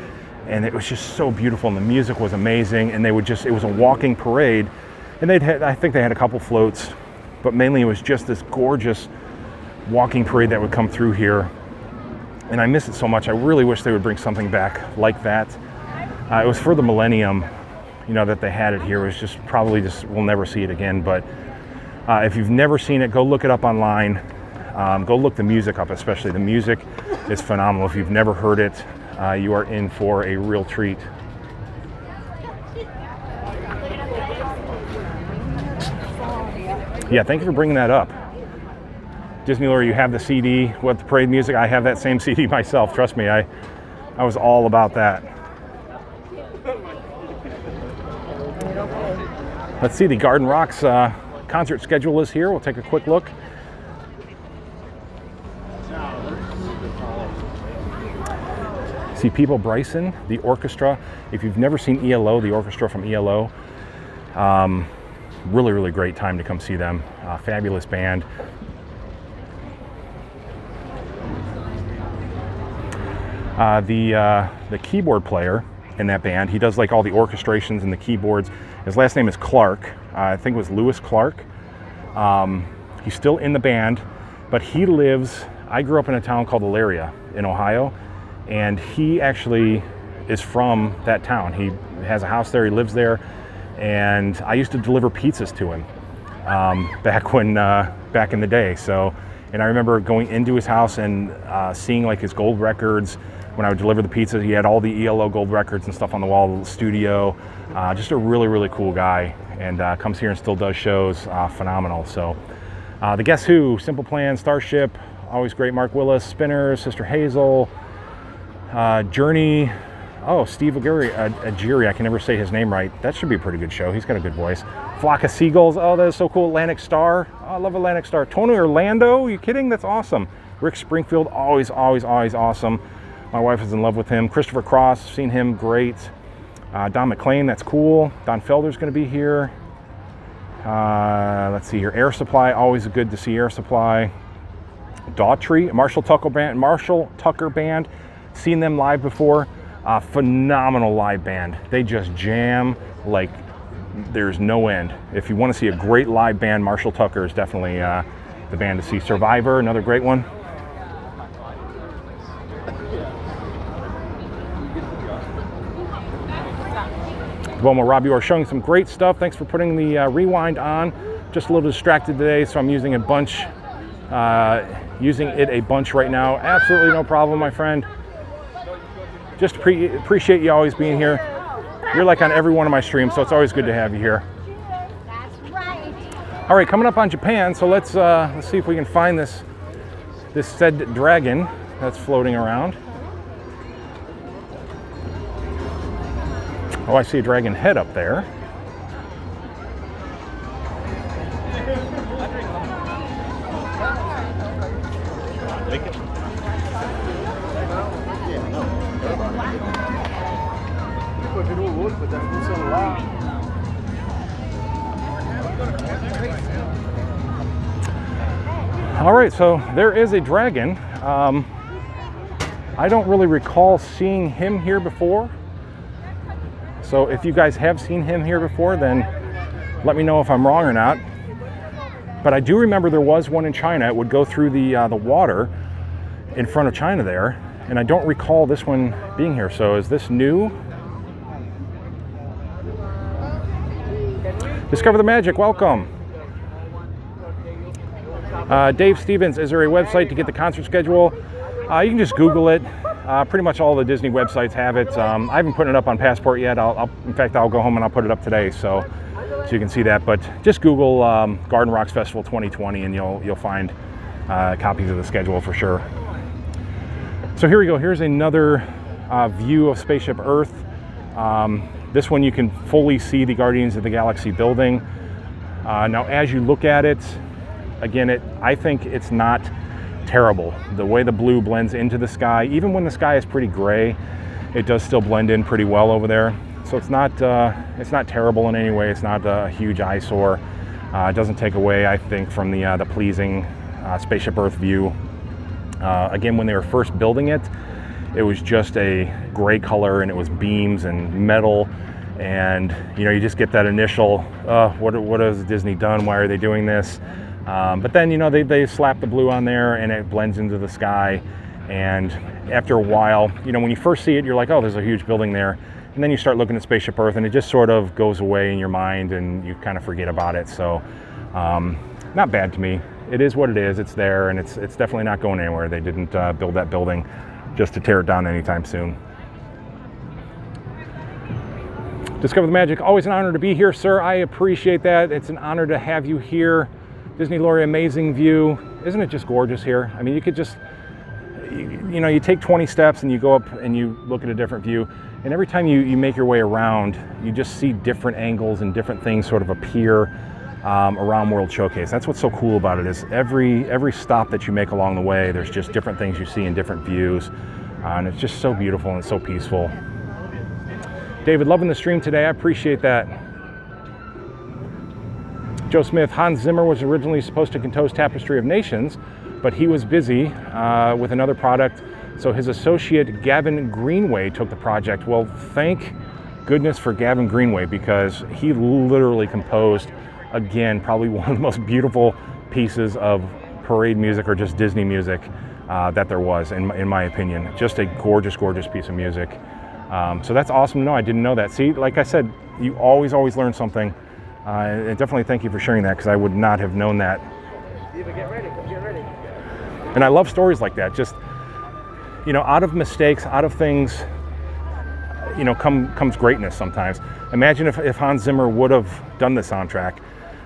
and it was just so beautiful, and the music was amazing. And it was a walking parade, and I think they had a couple floats, but mainly it was just this gorgeous walking parade that would come through here, and I miss it so much. I really wish they would bring something back like that. It was for the millennium, you know, that they had it here. It was just we'll never see it again. But if you've never seen it, go look it up online. Go look the music up, especially. The music is phenomenal. If you've never heard it, you are in for a real treat. Yeah, thank you for bringing that up. Disney Lore, you have the CD with the parade music. I have that same CD myself. Trust me, I was all about that. Let's see, the Garden Rocks concert schedule is here. We'll take a quick look. See People Bryson, the orchestra. If you've never seen ELO, the orchestra from ELO, really, really great time to come see them. Fabulous band. The keyboard player in that band, he does like all the orchestrations and the keyboards. His last name is Clark. I think it was Lewis Clark. He's still in the band, but I grew up in a town called Elyria in Ohio, and he actually is from that town. He has a house there, he lives there, and I used to deliver pizzas to him back in the day. So, and I remember going into his house and seeing like his gold records, when I would deliver the pizza. He had all the ELO gold records and stuff on the wall, the little studio. Just a really, really cool guy, and comes here and still does shows. Phenomenal. So the Guess Who, Simple Plan, Starship, always great. Mark Willis, Spinners, Sister Hazel, Journey. Oh, Steve Aguirre, I can never say his name right. That should be a pretty good show. He's got a good voice. Flock of Seagulls. Oh, that is so cool. Atlantic Star. Oh, I love Atlantic Star. Tony Orlando. Are you kidding? That's awesome. Rick Springfield. Always, always, always awesome. My wife is in love with him. Christopher Cross. Seen him. Great. Don McLean. That's cool. Don Felder's going to be here. Let's see here. Air Supply. Always good to see Air Supply. Daughtry. Marshall Tucker Band. Seen them live before. Phenomenal live band. They just jam like there's no end. If you want to see a great live band, Marshall Tucker is definitely the band to see. Survivor, another great one. Well, Rob, you are showing some great stuff. Thanks for putting the rewind on. Just a little distracted today, so I'm using it a bunch right now. Absolutely no problem, my friend. Just appreciate you always being here. You're like on every one of my streams, so it's always good to have you here. That's right. All right, coming up on Japan, so let's see if we can find this said dragon that's floating around. Oh, I see a dragon head up there. All right, so there is a dragon. I don't really recall seeing him here before. So if you guys have seen him here before, then let me know if I'm wrong or not. But I do remember there was one in China. It would go through the water in front of China there, and I don't recall this one being here. So is this new? Discover the Magic, welcome. Dave Stevens, is there a website to get the concert schedule? You can just Google it. Pretty much all the Disney websites have it. I haven't put it up on Passport yet. In fact, I'll go home and I'll put it up today, so you can see that. But just Google Garden Rocks Festival 2020, and you'll find copies of the schedule for sure. So here we go. Here's another view of Spaceship Earth. This one you can fully see the Guardians of the Galaxy building. Now, as you look at it, again, I think it's not terrible. The way the blue blends into the sky, even when the sky is pretty gray, it does still blend in pretty well over there. So it's not terrible in any way. It's not a huge eyesore. It doesn't take away, I think, from the pleasing Spaceship Earth view. Again, when they were first building it, it was just a gray color, and it was beams and metal, and you just get that initial, what has Disney done? Why are they doing this? But then they slap the blue on there, and it blends into the sky. And after a while, when you first see it, you're like, oh, there's a huge building there. And then you start looking at Spaceship Earth, and it just sort of goes away in your mind, and you kind of forget about it. So not bad to me. It is what it is. It's there, and it's definitely not going anywhere. They didn't build that building just to tear it down anytime soon. Discover the Magic, always an honor to be here, sir. I appreciate that. It's an honor to have you here. Disney Lori, amazing view. Isn't it just gorgeous here? I mean, you could just, you take 20 steps and you go up and you look at a different view. And every time you make your way around, you just see different angles and different things sort of appear around World Showcase. That's what's so cool about it, is every stop that you make along the way, there's just different things you see in different views. And it's just so beautiful and so peaceful. David, loving the stream today. I appreciate that. Joe Smith, Hans Zimmer was originally supposed to compose Tapestry of Nations, but he was busy with another product, so his associate Gavin Greenway took the project. Well, thank goodness for Gavin Greenway, because he literally composed, again, probably one of the most beautiful pieces of parade music or just Disney music that there was, in my opinion. Just a gorgeous, gorgeous piece of music. So that's awesome. No, I didn't know that. See, like I said, you always learn something. And definitely thank you for sharing that, because I would not have known that. Get ready, get ready. And I love stories like that. Just, you know, out of mistakes, out of things, you know, comes greatness sometimes. Imagine if Hans Zimmer would have done the soundtrack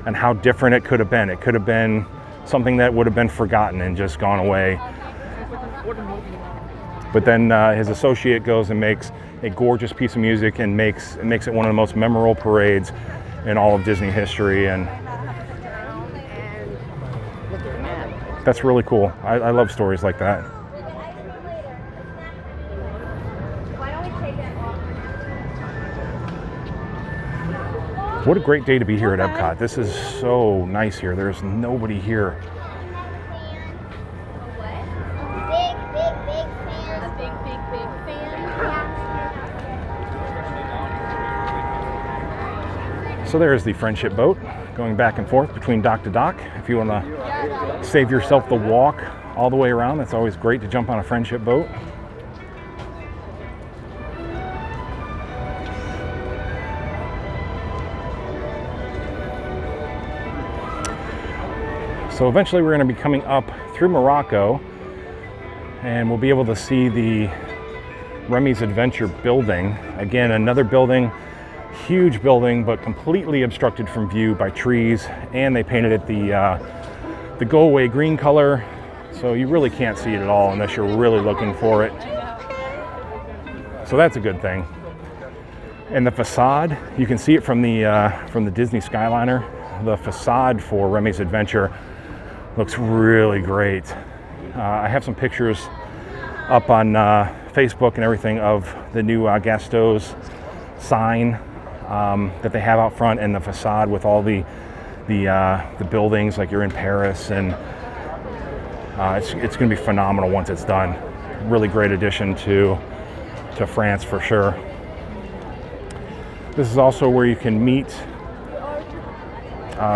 and how different it could have been. It could have been something that would have been forgotten and just gone away. But then his associate goes and makes a gorgeous piece of music and makes it one of the most memorable parades in all of Disney history. And that's really cool. I love stories like that. What a great day to be here at Epcot. This is so nice here. There's nobody here. Big fan. A big fan. So there's the friendship boat going back and forth between dock to dock. If you want to save yourself the walk all the way around, that's always great to jump on a friendship boat. So eventually we're going to be coming up through Morocco and we'll be able to see the Remy's Adventure building. Again, another building, huge building, but completely obstructed from view by trees, and they painted it the go-away green color, so you really can't see it at all unless you're really looking for it. So that's a good thing. And the facade, you can see it from the Disney Skyliner. The facade for Remy's Adventure looks really great. I have some pictures up on Facebook and everything of the new Gastos sign that they have out front, and the facade with all the buildings like you're in Paris, and it's going to be phenomenal once it's done. Really great addition to France for sure. This is also where you can meet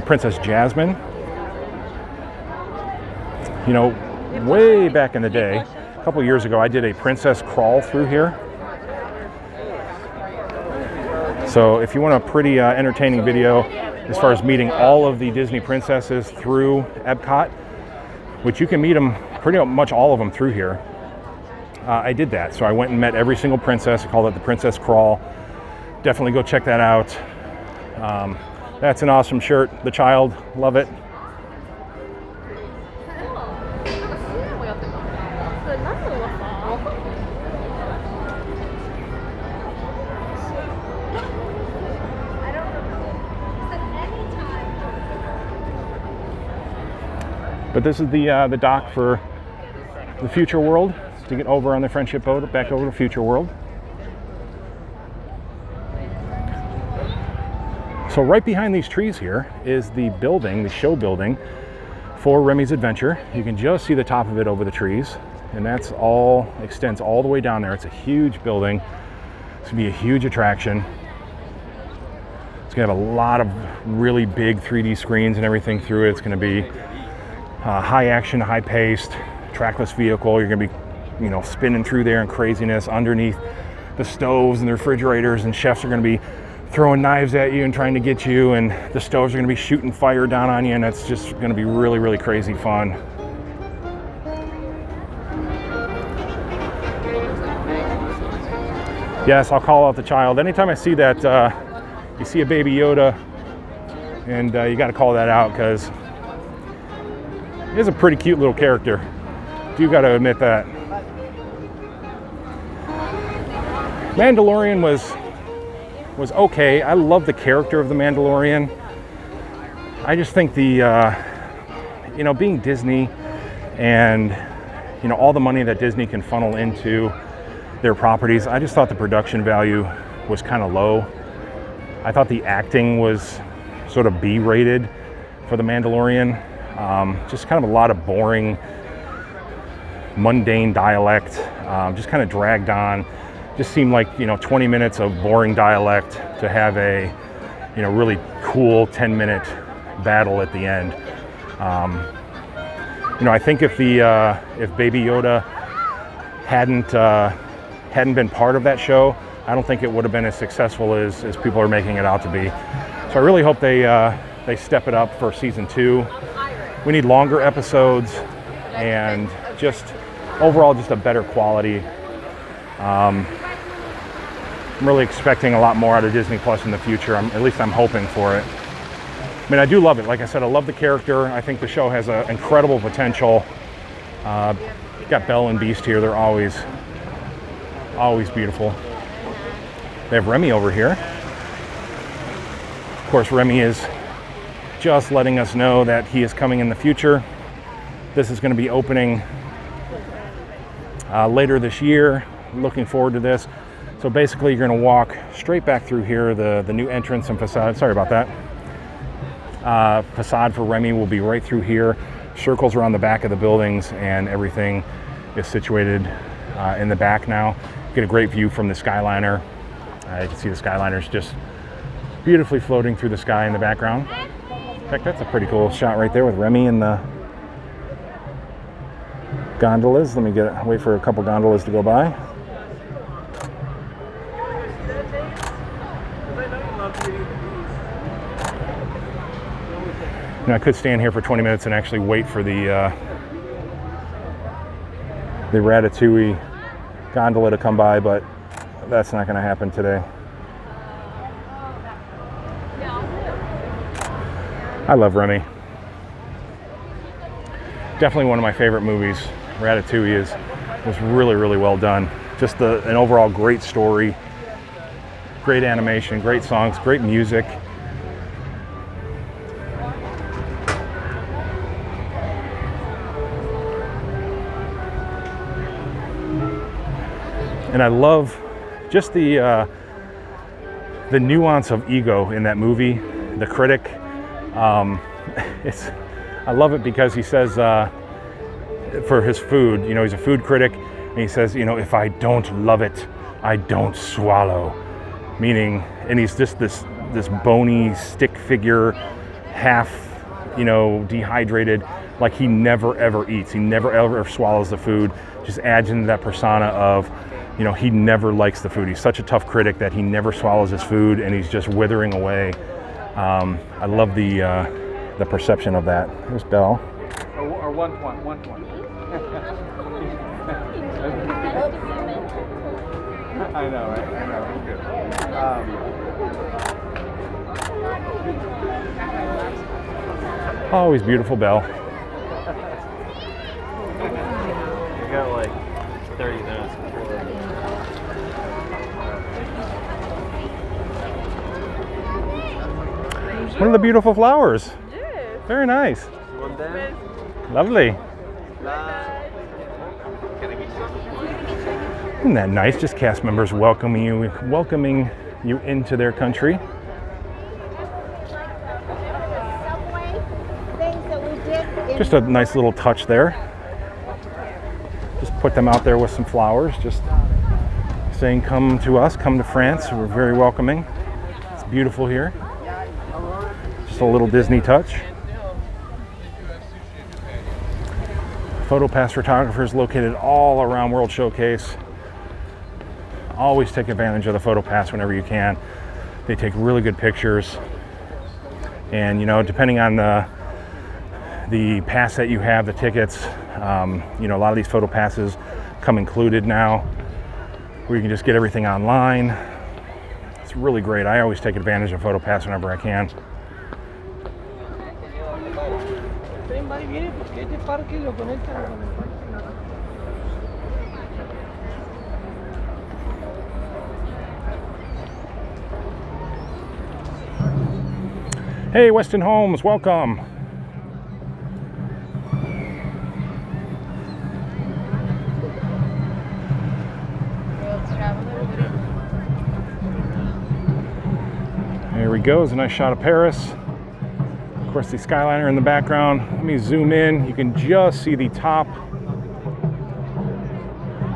Princess Jasmine. You know, way back in the day, a couple years ago, I did a princess crawl through here. So if you want a pretty entertaining video as far as meeting all of the Disney princesses through Epcot, which you can meet them, pretty much all of them through here, I did that. So I went and met every single princess. I called it the Princess Crawl. Definitely go check that out. That's an awesome shirt. The child, love it. But this is the dock for the Future World to get over on the friendship boat back over to Future World. So right behind these trees here is the building, the show building for Remy's Adventure. You can just see the top of it over the trees, and that's all extends all the way down there. It's a huge building. It's gonna be a huge attraction. It's gonna have a lot of really big 3D screens and everything through it. It's gonna be high action, high paced, trackless vehicle. You're gonna be, you know, spinning through there in craziness underneath the stoves and the refrigerators, and chefs are gonna be throwing knives at you and trying to get you, and the stoves are gonna be shooting fire down on you, and it's just gonna be really, really crazy fun. Yes, I'll call out the child. Anytime I see that, you see a baby Yoda, and you gotta call that out, because he's a pretty cute little character. You gotta admit that. Mandalorian was okay. I love the character of the Mandalorian. I just think the, you know, being Disney and, you know, all the money that Disney can funnel into their properties, I just thought the production value was kind of low. I thought the acting was sort of B-rated for the Mandalorian. Just kind of a lot of boring, mundane dialect, just kind of dragged on. Just seemed like, you know, 20 minutes of boring dialect to have a, you know, really cool 10-minute battle at the end. You know, I think if Baby Yoda hadn't been part of that show, I don't think it would have been as successful as people are making it out to be. So I really hope they step it up for season 2. We need longer episodes and just overall just a better quality. I'm really expecting a lot more out of Disney Plus in the future. At least I'm hoping for it. I mean, I do love it. Like I said, I love the character. I think the show has an incredible potential. Got Belle and Beast here. They're always beautiful. They have Remy over here. Of course, Remy is just letting us know that he is coming in the future. This is going to be opening later this year. Looking forward to this. So basically, you're going to walk straight back through here. The new entrance and facade. Sorry about that. Facade for Remy will be right through here. Circles around the back of the buildings, and everything is situated in the back now. Get a great view from the Skyliner. You can see the Skyliner's just beautifully floating through the sky in the background. In fact, that's a pretty cool shot right there with Remy and the gondolas. Let me wait for a couple gondolas to go by. I could stand here for 20 minutes and actually wait for the Ratatouille gondola to come by, but that's not going to happen today. I love Remy. Definitely one of my favorite movies. Ratatouille was really, really well done. Just an overall great story, great animation, great songs, great music. And I love just the nuance of ego in that movie. The critic, I love it because he says for his food, you know, he's a food critic, and he says, you know, if I don't love it, I don't swallow. Meaning, and he's just this bony stick figure, half, you know, dehydrated, like he never ever eats. He never ever swallows the food. Just adds into that persona of, you know, he never likes the food. He's such a tough critic that he never swallows his food, and he's just withering away. I love the perception of that. There's Belle. Or one. I know, right? I know. Good. Always beautiful Belle. You got like 30 minutes before. One of the beautiful flowers. Yes. Very nice. One day. Lovely. Isn't that nice? Just cast members welcoming you into their country. Just a nice little touch there. Just put them out there with some flowers, just saying come to us, come to France. We're very welcoming. It's beautiful here. Just a little Disney touch. PhotoPass photographers located all around World Showcase. Always take advantage of the PhotoPass whenever you can. They take really good pictures. And, you know, depending on the pass that you have, the tickets, you know, a lot of these PhotoPasses come included now, where you can just get everything online. It's really great. I always take advantage of PhotoPass whenever I can. Hey, Weston Holmes, welcome. There we go. There's a nice shot of Paris. Of course, the Skyliner in the background. Let me zoom in. You can just see the top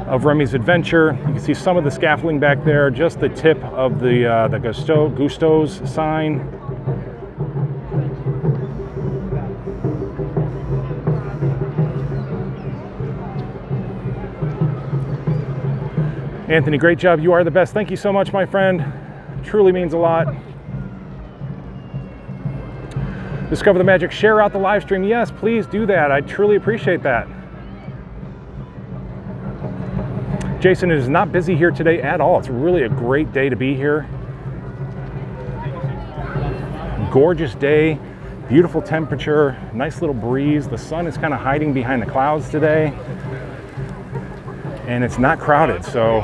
of Remy's Adventure. You can see some of the scaffolding back there, just the tip of the Gusto's sign. Anthony, great job. You are the best. Thank you so much, my friend. Truly means a lot. Discover the magic. Share out the live stream. Yes, please do that. I truly appreciate that. Jason, it is not busy here today at all. It's really a great day to be here. Gorgeous day, beautiful temperature, nice little breeze. The sun is kind of hiding behind the clouds today. And it's not crowded, so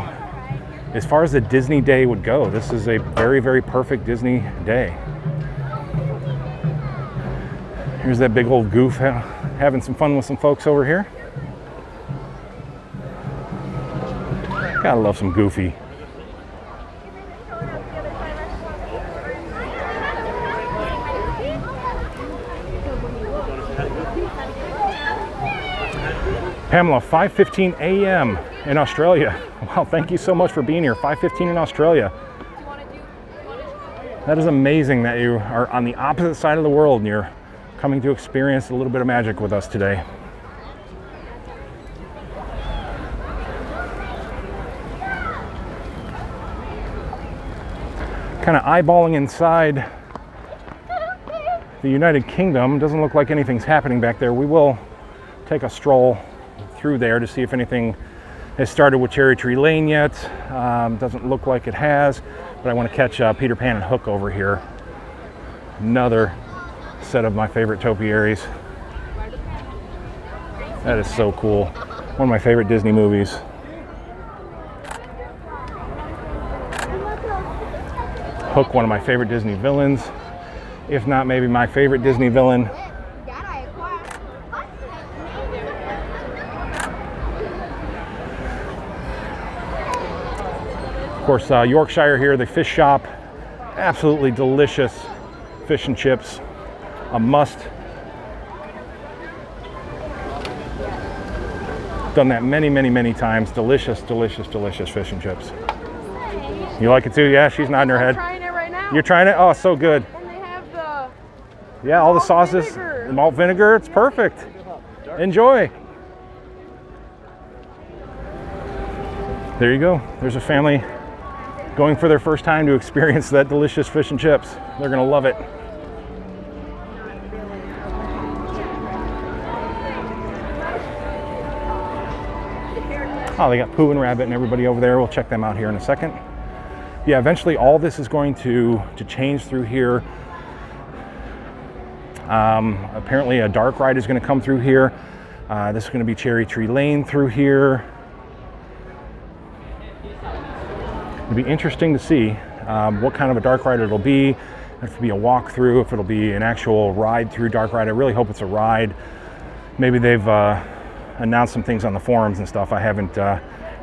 as far as the Disney day would go, this is a very, very perfect Disney day. Here's that big old goof having some fun with some folks over here. Gotta love some Goofy. Pamela, 5:15 a.m. in Australia. Wow, thank you so much for being here. 5:15 in Australia. That is amazing that you are on the opposite side of the world and you're coming to experience a little bit of magic with us today. Kind of eyeballing inside the United Kingdom. Doesn't look like anything's happening back there. We will take a stroll through there to see if anything has started with Cherry Tree Lane yet. Doesn't look like it has, but I want to catch Peter Pan and Hook over here. Another set of my favorite topiaries. That is so cool. One of my favorite Disney movies. Hook, one of my favorite Disney villains, if not maybe my favorite Disney villain. Of course, Yorkshire here, the fish shop, absolutely delicious fish and chips, a must. Done that many, many, many times. Delicious, delicious, delicious fish and chips. You like it too? Yeah, she's nodding her head. You're trying it? Oh, so good. And they have the Yeah, all the sauces, vinegar. the malt vinegar, it's perfect. Enjoy. There you go. There's a family going for their first time to experience that delicious fish and chips. They're gonna love it. Oh, they got Pooh and Rabbit and everybody over there. We'll check them out here in a second. Yeah, eventually all this is going to change through here. Apparently a dark ride is going to come through here. This is going to be Cherry Tree Lane through here. It'll be interesting to see what kind of a dark ride it'll be. If it'll be a walkthrough, if it'll be an actual ride through dark ride. I really hope it's a ride. Maybe they've announced some things on the forums and stuff. I haven't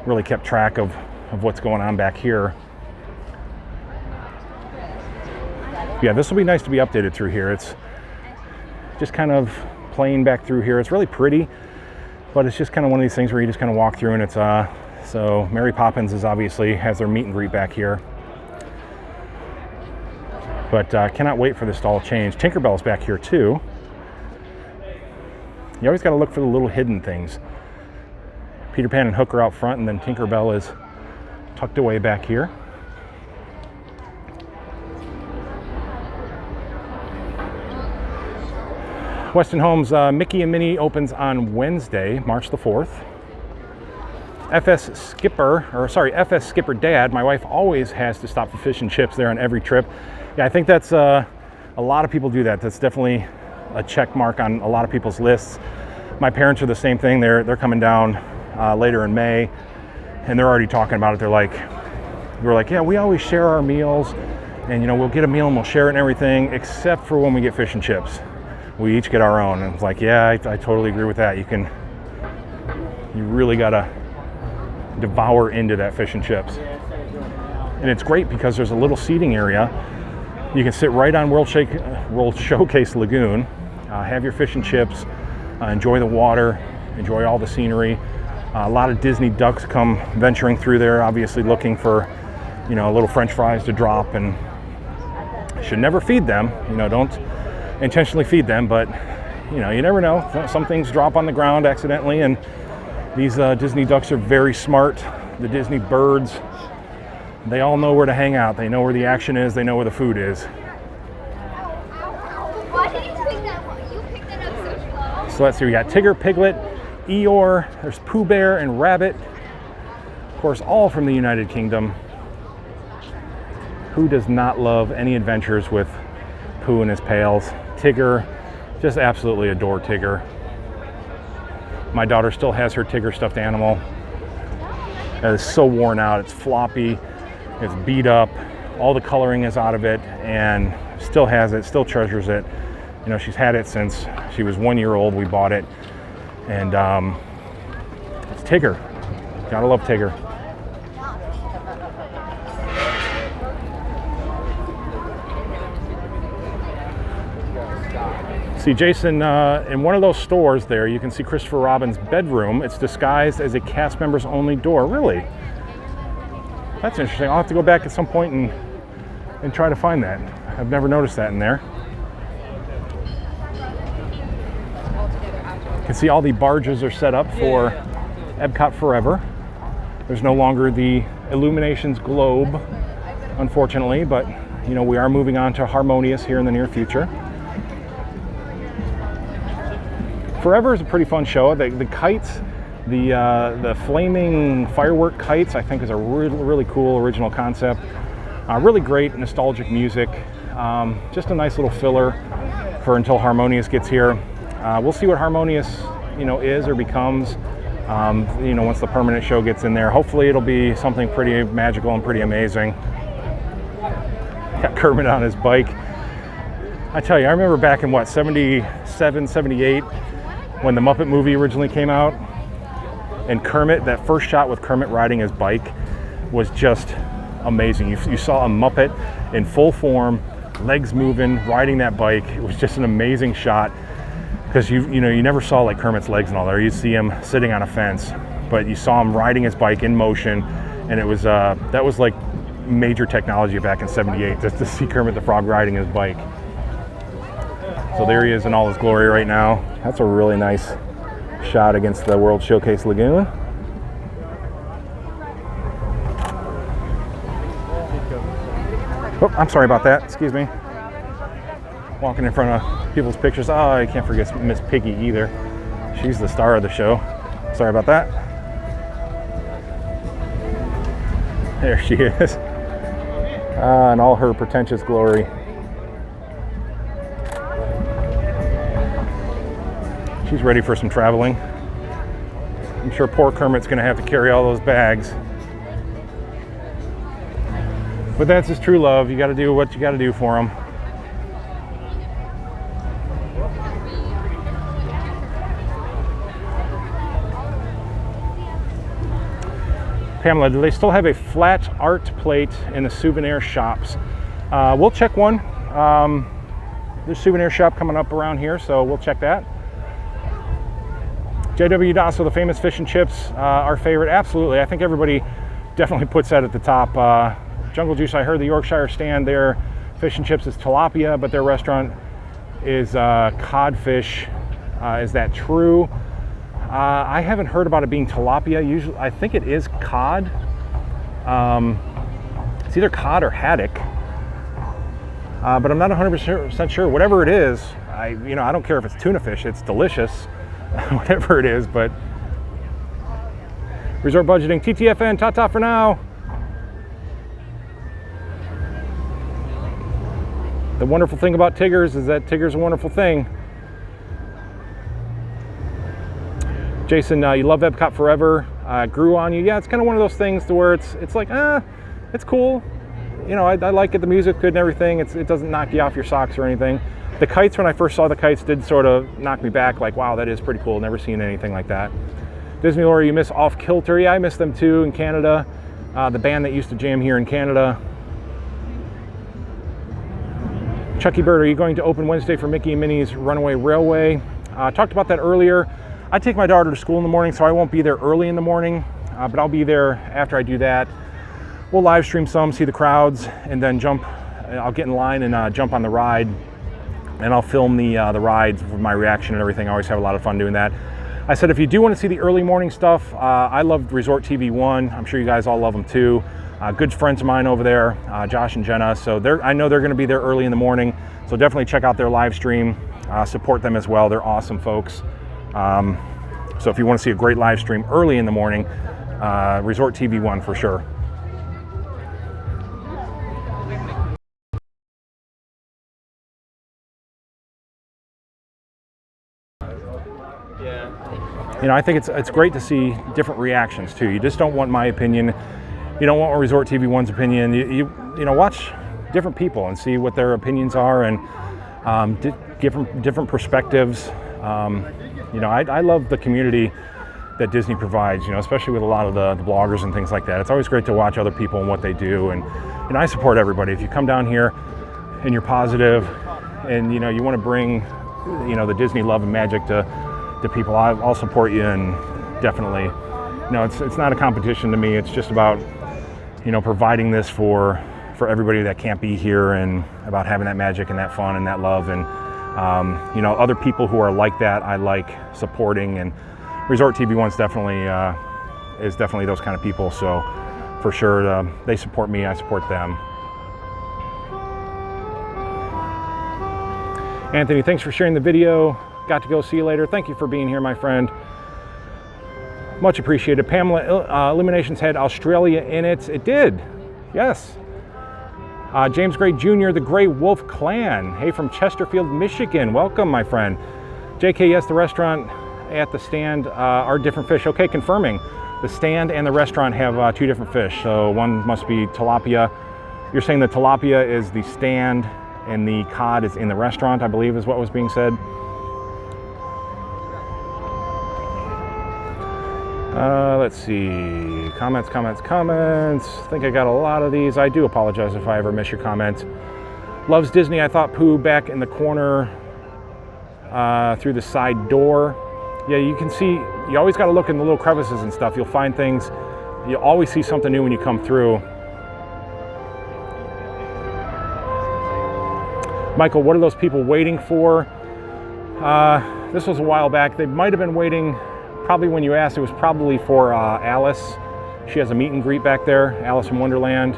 really kept track of what's going on back here. Yeah, this will be nice to be updated through here. It's just kind of playing back through here. It's really pretty, but it's just kind of one of these things where you just kind of walk through and it's, so Mary Poppins is obviously has their meet and greet back here. But cannot wait for this to all change. Tinkerbell's back here too. You always got to look for the little hidden things. Peter Pan and Hook are out front and then Tinkerbell is tucked away back here. Weston Homes Mickey and Minnie opens on Wednesday, March the 4th. FS Skipper Dad, my wife always has to stop for fish and chips there on every trip. Yeah, I think that's, a lot of people do that. That's definitely a check mark on a lot of people's lists. My parents are the same thing. They're coming down later in May and they're already talking about it. We're like, yeah, we always share our meals and we'll get a meal and we'll share it and everything, except for when we get fish and chips. We each get our own. And it's like, yeah, I totally agree with that. You really gotta devour into that fish and chips. And it's great because there's a little seating area. You can sit right on World Showcase Lagoon, have your fish and chips, enjoy the water, enjoy all the scenery. A lot of Disney ducks come venturing through there, obviously looking for, little French fries to drop, and should never feed them. Don't intentionally feed them, but you never know. Some things drop on the ground accidentally, and these Disney ducks are very smart. The Disney birds, they all know where to hang out. They know where the action is. They know where the food is. Why did you pick that one? You picked it up so slow. So let's see, we got Tigger, Piglet, Eeyore, there's Pooh Bear and Rabbit. Of course, all from the United Kingdom. Who does not love any adventures with Pooh and his pals? Tigger, just absolutely adore Tigger. My daughter still has her Tigger stuffed animal. It is so worn out, it's floppy, it's beat up, all the coloring is out of it, and still has it, still treasures it. You know, she's had it since she was 1 year old. We bought it, and it's Tigger. Gotta love Tigger. See, Jason, in one of those stores there, you can see Christopher Robin's bedroom. It's disguised as a cast members only door. Really? That's interesting. I'll have to go back at some point and try to find that. I've never noticed that in there. You can see all the barges are set up for Epcot Forever. There's no longer the Illuminations globe, unfortunately, but you know, we are moving on to Harmonious here in the near future. Forever is a pretty fun show. The kites, the flaming firework kites, I think is a really cool original concept. Really great nostalgic music. Just a nice little filler for until Harmonious gets here. We'll see what Harmonious, you know, is or becomes. You know, once the permanent show gets in there, hopefully it'll be something pretty magical and pretty amazing. Got Kermit on his bike. I tell you, I remember back in what, 77, 78, when the Muppet movie originally came out, and Kermit, that first shot with Kermit riding his bike was just amazing. You saw a Muppet in full form, legs moving, riding that bike. It was just an amazing shot, because you know, you never saw like Kermit's legs and all there. You'd see him sitting on a fence, but you saw him riding his bike in motion, and it was that was like major technology back in 78, just to see Kermit the Frog riding his bike. So there he is in all his glory right now. That's a really nice shot against the World Showcase Lagoon. Oh, I'm sorry about that. Excuse me. Walking in front of people's pictures. Oh, I can't forget Miss Piggy either. She's the star of the show. Sorry about that. There she is. In all her pretentious glory. She's ready for some traveling. I'm sure poor Kermit's gonna have to carry all those bags. But that's his true love. You gotta do what you gotta do for him. Pamela, do they still have a flat art plate in the souvenir shops? We'll check one. There's a souvenir shop coming up around here, so we'll check that. JW Dasso, the famous fish and chips, our favorite. Absolutely, I think everybody definitely puts that at the top. Jungle Juice, I heard the Yorkshire stand, their fish and chips is tilapia, but their restaurant is codfish. Is that true? I haven't heard about it being tilapia. Usually, I think it is cod. It's either cod or haddock, but I'm not 100% sure. Whatever it is, I don't care if it's tuna fish. It's delicious. Whatever it is, but resort budgeting, TTFN, ta-ta for now. The wonderful thing about Tiggers is that Tigger's a wonderful thing. Jason, you love Epcot Forever. Grew on you. Yeah, it's kind of one of those things to where it's like, it's cool. You know, I like it. The music's good and everything. It doesn't knock you off your socks or anything. The kites, when I first saw the kites, did sort of knock me back, like, wow, that is pretty cool. Never seen anything like that. Disney Lore, you miss Off Kilter. Yeah, I miss them too in Canada. The band that used to jam here in Canada. Chucky Bird, are you going to open Wednesday for Mickey and Minnie's Runaway Railway? Talked about that earlier. I take my daughter to school in the morning, so I won't be there early in the morning, but I'll be there after I do that. We'll live stream some, see the crowds, and then I'll get in line and jump on the ride. And I'll film the rides with my reaction and everything. I always have a lot of fun doing that. I said, if you do want to see the early morning stuff, I love Resort TV 1. I'm sure you guys all love them too. Good friends of mine over there, Josh and Jenna. So I know they're going to be there early in the morning. So definitely check out their live stream. Support them as well. They're awesome folks. So if you want to see a great live stream early in the morning, Resort TV won for sure. You know, I think it's great to see different reactions too. You just don't want my opinion. You don't want Resort TV One's opinion. You know, watch different people and see what their opinions are, and different perspectives. You know, I love the community that Disney provides, you know, especially with a lot of the bloggers and things like that. It's always great to watch other people and what they do, and I support everybody. If you come down here and you're positive and, you know, you want to bring, you know, the Disney love and magic to people, I'll support you, and definitely, you know, it's not a competition to me. It's just about, you know, providing this for everybody that can't be here, and about having that magic and that fun and that love, and you know, other people who are like that, I like supporting, and Resort TV One's definitely is definitely those kind of people. So for sure, they support me, I support them. Anthony, thanks for sharing the video. Got to go, see you later. Thank you for being here, my friend. Much appreciated. Pamela, Illuminations had Australia in it. It did, yes. James Gray Jr., the Gray Wolf Clan. Hey, from Chesterfield, Michigan. Welcome, my friend. JK, yes, the restaurant at the stand are different fish. Okay, confirming. The stand and the restaurant have two different fish. So one must be tilapia. You're saying the tilapia is the stand and the cod is in the restaurant, I believe is what was being said. Let's see, comments. I think I got a lot of these. I do apologize if I ever miss your comment. Loves Disney. I thought Pooh back in the corner through the side door. Yeah, you can see, you always got to look in the little crevices and stuff. You'll find things, you'll always see something new when you come through. Michael, what are those people waiting for? This was a while back. They might have been waiting. Probably when you asked, it was probably for Alice. She has a meet and greet back there, Alice in Wonderland.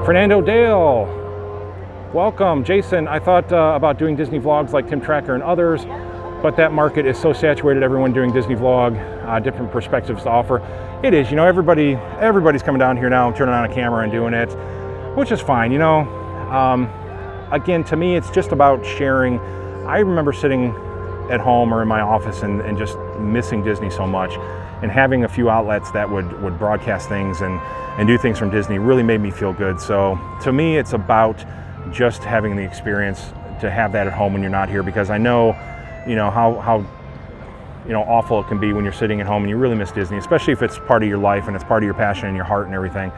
Fernando Dale, welcome. Jason, I thought about doing Disney vlogs like Tim Tracker and others, but that market is so saturated, everyone doing Disney vlog, different perspectives to offer. It is, you know, everybody's coming down here now, turning on a camera and doing it, which is fine, you know. Again, to me, it's just about sharing. I remember sitting at home or in my office and just missing Disney so much, and having a few outlets that would broadcast things and do things from Disney really made me feel good. So to me, it's about just having the experience to have that at home when you're not here, because I know, you know, how you know, awful it can be when you're sitting at home and you really miss Disney, especially if it's part of your life and it's part of your passion and your heart and everything.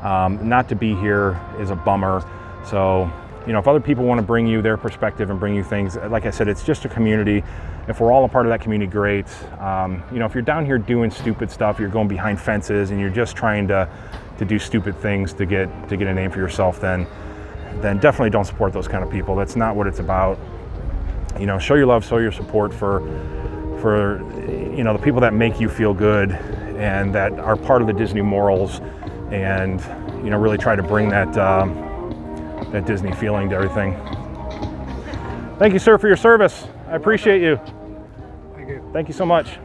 Not to be here is a bummer. So, you know, if other people want to bring you their perspective and bring you things, like I said, it's just a community. If we're all a part of that community, great. You know, if you're down here doing stupid stuff, you're going behind fences and you're just trying to do stupid things to get a name for yourself, then definitely don't support those kind of people. That's not what it's about. You know, show your love, show your support for you know, the people that make you feel good and that are part of the Disney morals, and, you know, really try to bring that that Disney feeling to everything. Thank you, sir, for your service. I appreciate you. Thank you. Thank you so much.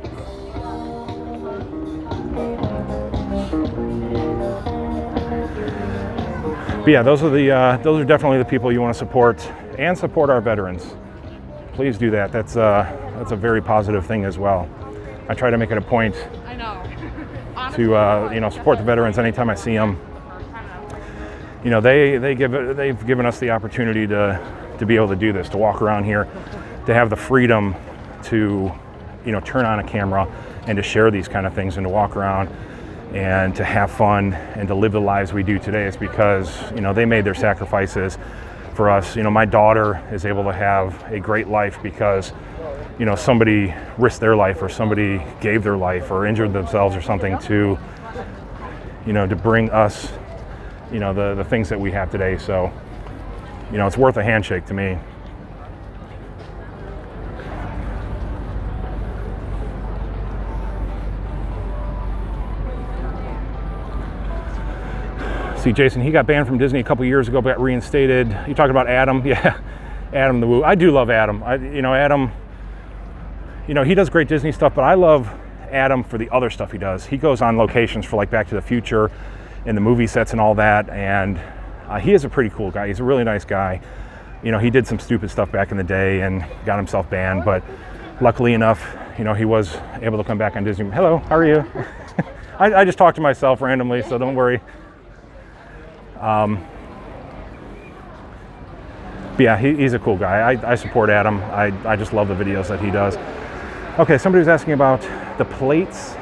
But yeah, those are definitely the people you want to support, and support our veterans. Please do that. That's a very positive thing as well. I try to make it a point to you know, support the veterans anytime I see them. You know, they've given us the opportunity to be able to do this, to walk around here, to have the freedom to, you know, turn on a camera and to share these kind of things and to walk around and to have fun and to live the lives we do today. It's because, you know, they made their sacrifices for us. You know, my daughter is able to have a great life because, you know, somebody risked their life, or somebody gave their life or injured themselves or something to, you know, to bring us, you know, the things that we have today. So, you know, it's worth a handshake to me. See, Jason, he got banned from Disney a couple years ago, but got reinstated. You talking about Adam? Yeah, Adam the Woo. I do love Adam. You know, Adam, you know, he does great Disney stuff, but I love Adam for the other stuff he does. He goes on locations for like Back to the Future and the movie sets and all that, and he is a pretty cool guy. He's a really nice guy. You know, he did some stupid stuff back in the day and got himself banned, but luckily enough, you know, he was able to come back on Disney. Hello, how are you? I just talk to myself randomly, so don't worry. But yeah, he's a cool guy. I support Adam. I just love the videos that he does. Okay, somebody was asking about the plates.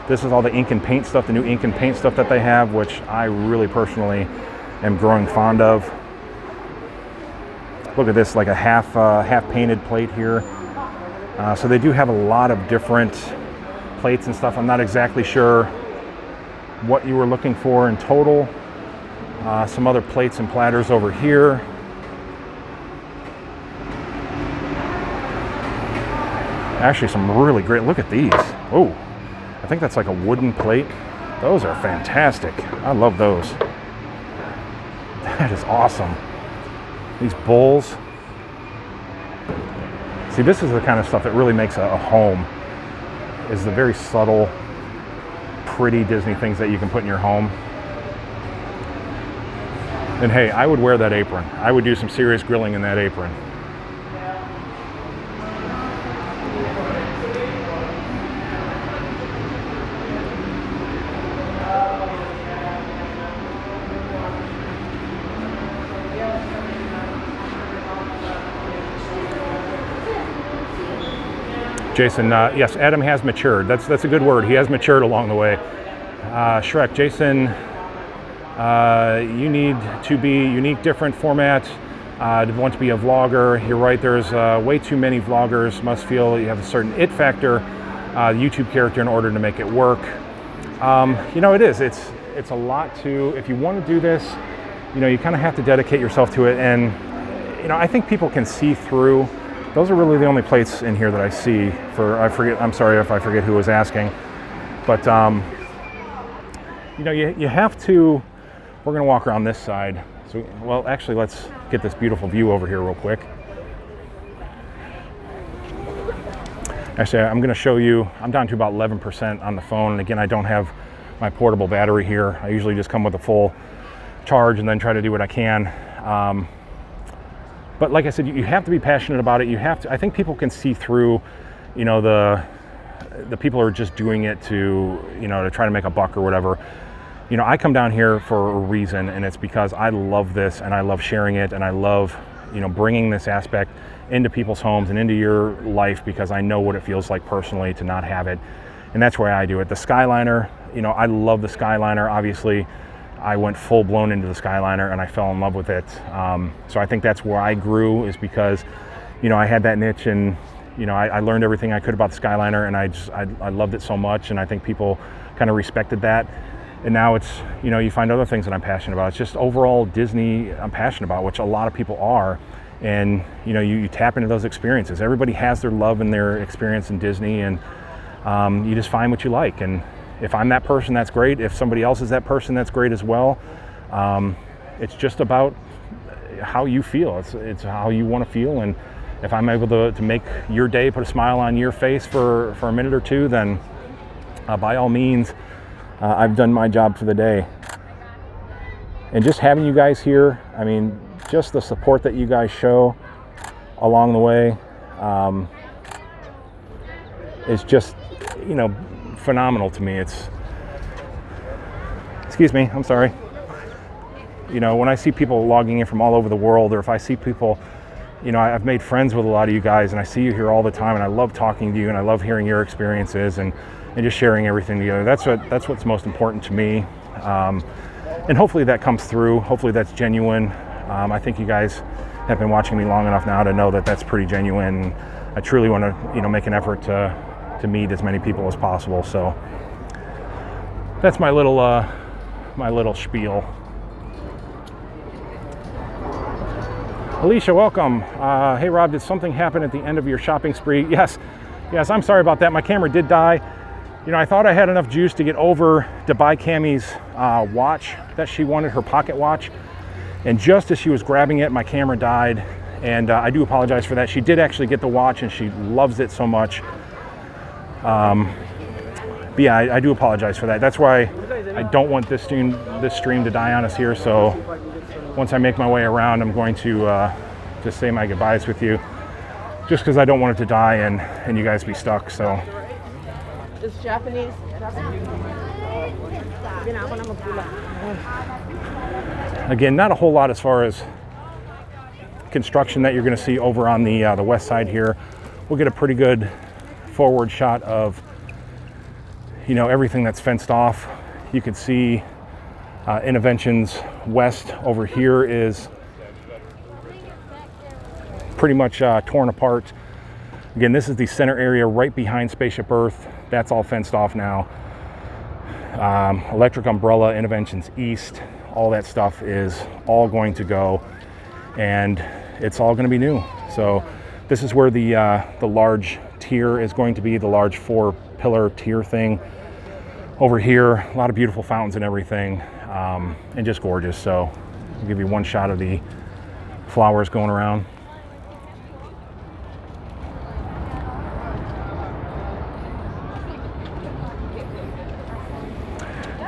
This is all the ink and paint stuff, the new ink and paint stuff that they have, which I really personally am growing fond of. Look at this, like a half painted plate here. So they do have a lot of different plates and stuff. I'm not exactly sure what you were looking for in total. Some other plates and platters over here. Actually, some really great, look at these. Oh, I think that's like a wooden plate. Those are fantastic. I love those. That is awesome. These bowls. See, this is the kind of stuff that really makes a home, is the very subtle, pretty Disney things that you can put in your home. And hey, I would wear that apron. I would do some serious grilling in that apron. Jason, yes, Adam has matured. That's a good word. He has matured along the way. Shrek, Jason, you need to be unique, different format. Want to be a vlogger. You're right. There's way too many vloggers. Must feel you have a certain it factor, YouTube character in order to make it work. You know, it is. It's a lot to. If you want to do this, you know, you kind of have to dedicate yourself to it. And you know, I think people can see through. Those are really the only plates in here that I see for, I'm sorry if I forget who was asking, but you know, you have to, we're gonna walk around this side. So, well, actually, let's get this beautiful view over here real quick. Actually, I'm gonna show you, I'm down to about 11% on the phone. And again, I don't have my portable battery here. I usually just come with a full charge and then try to do what I can. But like I said, you have to be passionate about it. You have to, I think people can see through, you know, the people who are just doing it to, you know, to try to make a buck or whatever. You know, I come down here for a reason, and it's because I love this and I love sharing it, and I love, you know, bringing this aspect into people's homes and into your life, because I know what it feels like personally to not have it. And that's why I do it. The Skyliner, you know, I love the Skyliner. Obviously, I went full blown into the Skyliner and I fell in love with it. So I think that's where I grew, is because, you know, I had that niche, and, you know, I learned everything I could about the Skyliner, and I loved it so much, and I think people kind of respected that. And now it's, you know, you find other things that I'm passionate about. It's just overall Disney I'm passionate about, which a lot of people are. And, you know, you tap into those experiences. Everybody has their love and their experience in Disney, and you just find what you like. And if I'm that person, that's great. If somebody else is that person, that's great as well. It's just about how you feel. It's how you want to feel. And if I'm able to make your day, put a smile on your face for a minute or two, then by all means, I've done my job for the day. And just having you guys here, I mean, just the support that you guys show along the way is just, you know, phenomenal to me. It's, excuse me, I'm sorry. You know, when I see people logging in from all over the world, or if I see people, you know, I've made friends with a lot of you guys, and I see you here all the time, and I love talking to you, and I love hearing your experiences, and just sharing everything together. That's what's most important to me. And hopefully that comes through. Hopefully that's genuine. I think you guys have been watching me long enough now to know that that's pretty genuine. I truly want to, you know, make an effort to meet as many people as possible. So that's my little spiel. Alicia, welcome. Hey Rob, did something happen at the end of your shopping spree? Yes, I'm sorry about that. My camera did die. You know, I thought I had enough juice to get over to buy Cammie's watch that she wanted, her pocket watch. And just as she was grabbing it, my camera died. and I do apologize for that. She did actually get the watch and she loves it so much. But yeah, I do apologize for that. That's why I don't want this stream to die on us here. So once I make my way around, I'm going to just say my goodbyes with you, just because I don't want it to die and you guys be stuck. So It's Japanese. again, not a whole lot as far as construction that you're going to see over on the west side here. We'll get a pretty good forward shot of, you know, everything that's fenced off. You can see Innoventions West over here is pretty much torn apart. Again, this is the center area right behind Spaceship Earth. That's all fenced off now. Electric Umbrella, Innoventions East, all that stuff is all going to go, and it's all going to be new. So this is where the large tier is going to be, the large 4-pillar tier thing. Over here, a lot of beautiful fountains and everything, and just gorgeous. So I'll give you one shot of the flowers going around.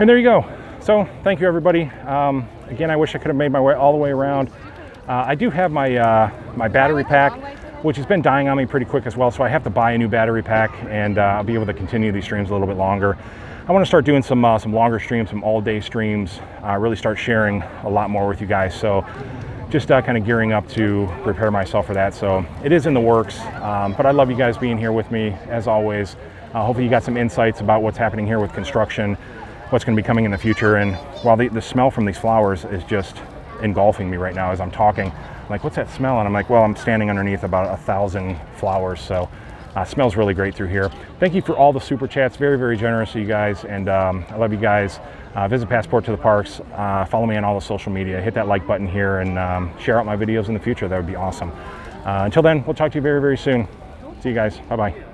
And there you go. So thank you, everybody. Again, I wish I could have made my way all the way around. I do have my my battery pack, which has been dying on me pretty quick as well, so I have to buy a new battery pack, and I'll be able to continue these streams a little bit longer. I want to start doing some longer streams, some all-day streams, really start sharing a lot more with you guys. So just kind of gearing up to prepare myself for that. So it is in the works, but I love you guys being here with me as always. Hopefully you got some insights about what's happening here with construction, what's going to be coming in the future. And while the smell from these flowers is just engulfing me right now as I'm talking, I'm like, what's that smell? And I'm like, well, I'm standing underneath about 1,000 flowers. So smells really great through here. Thank you for all the super chats. Very, very generous of you guys. And I love you guys. Visit Passport to the Parks. Follow me on all the social media. Hit that like button here and share out my videos in the future. That would be awesome. Until then, we'll talk to you very, very soon. See you guys. Bye-bye.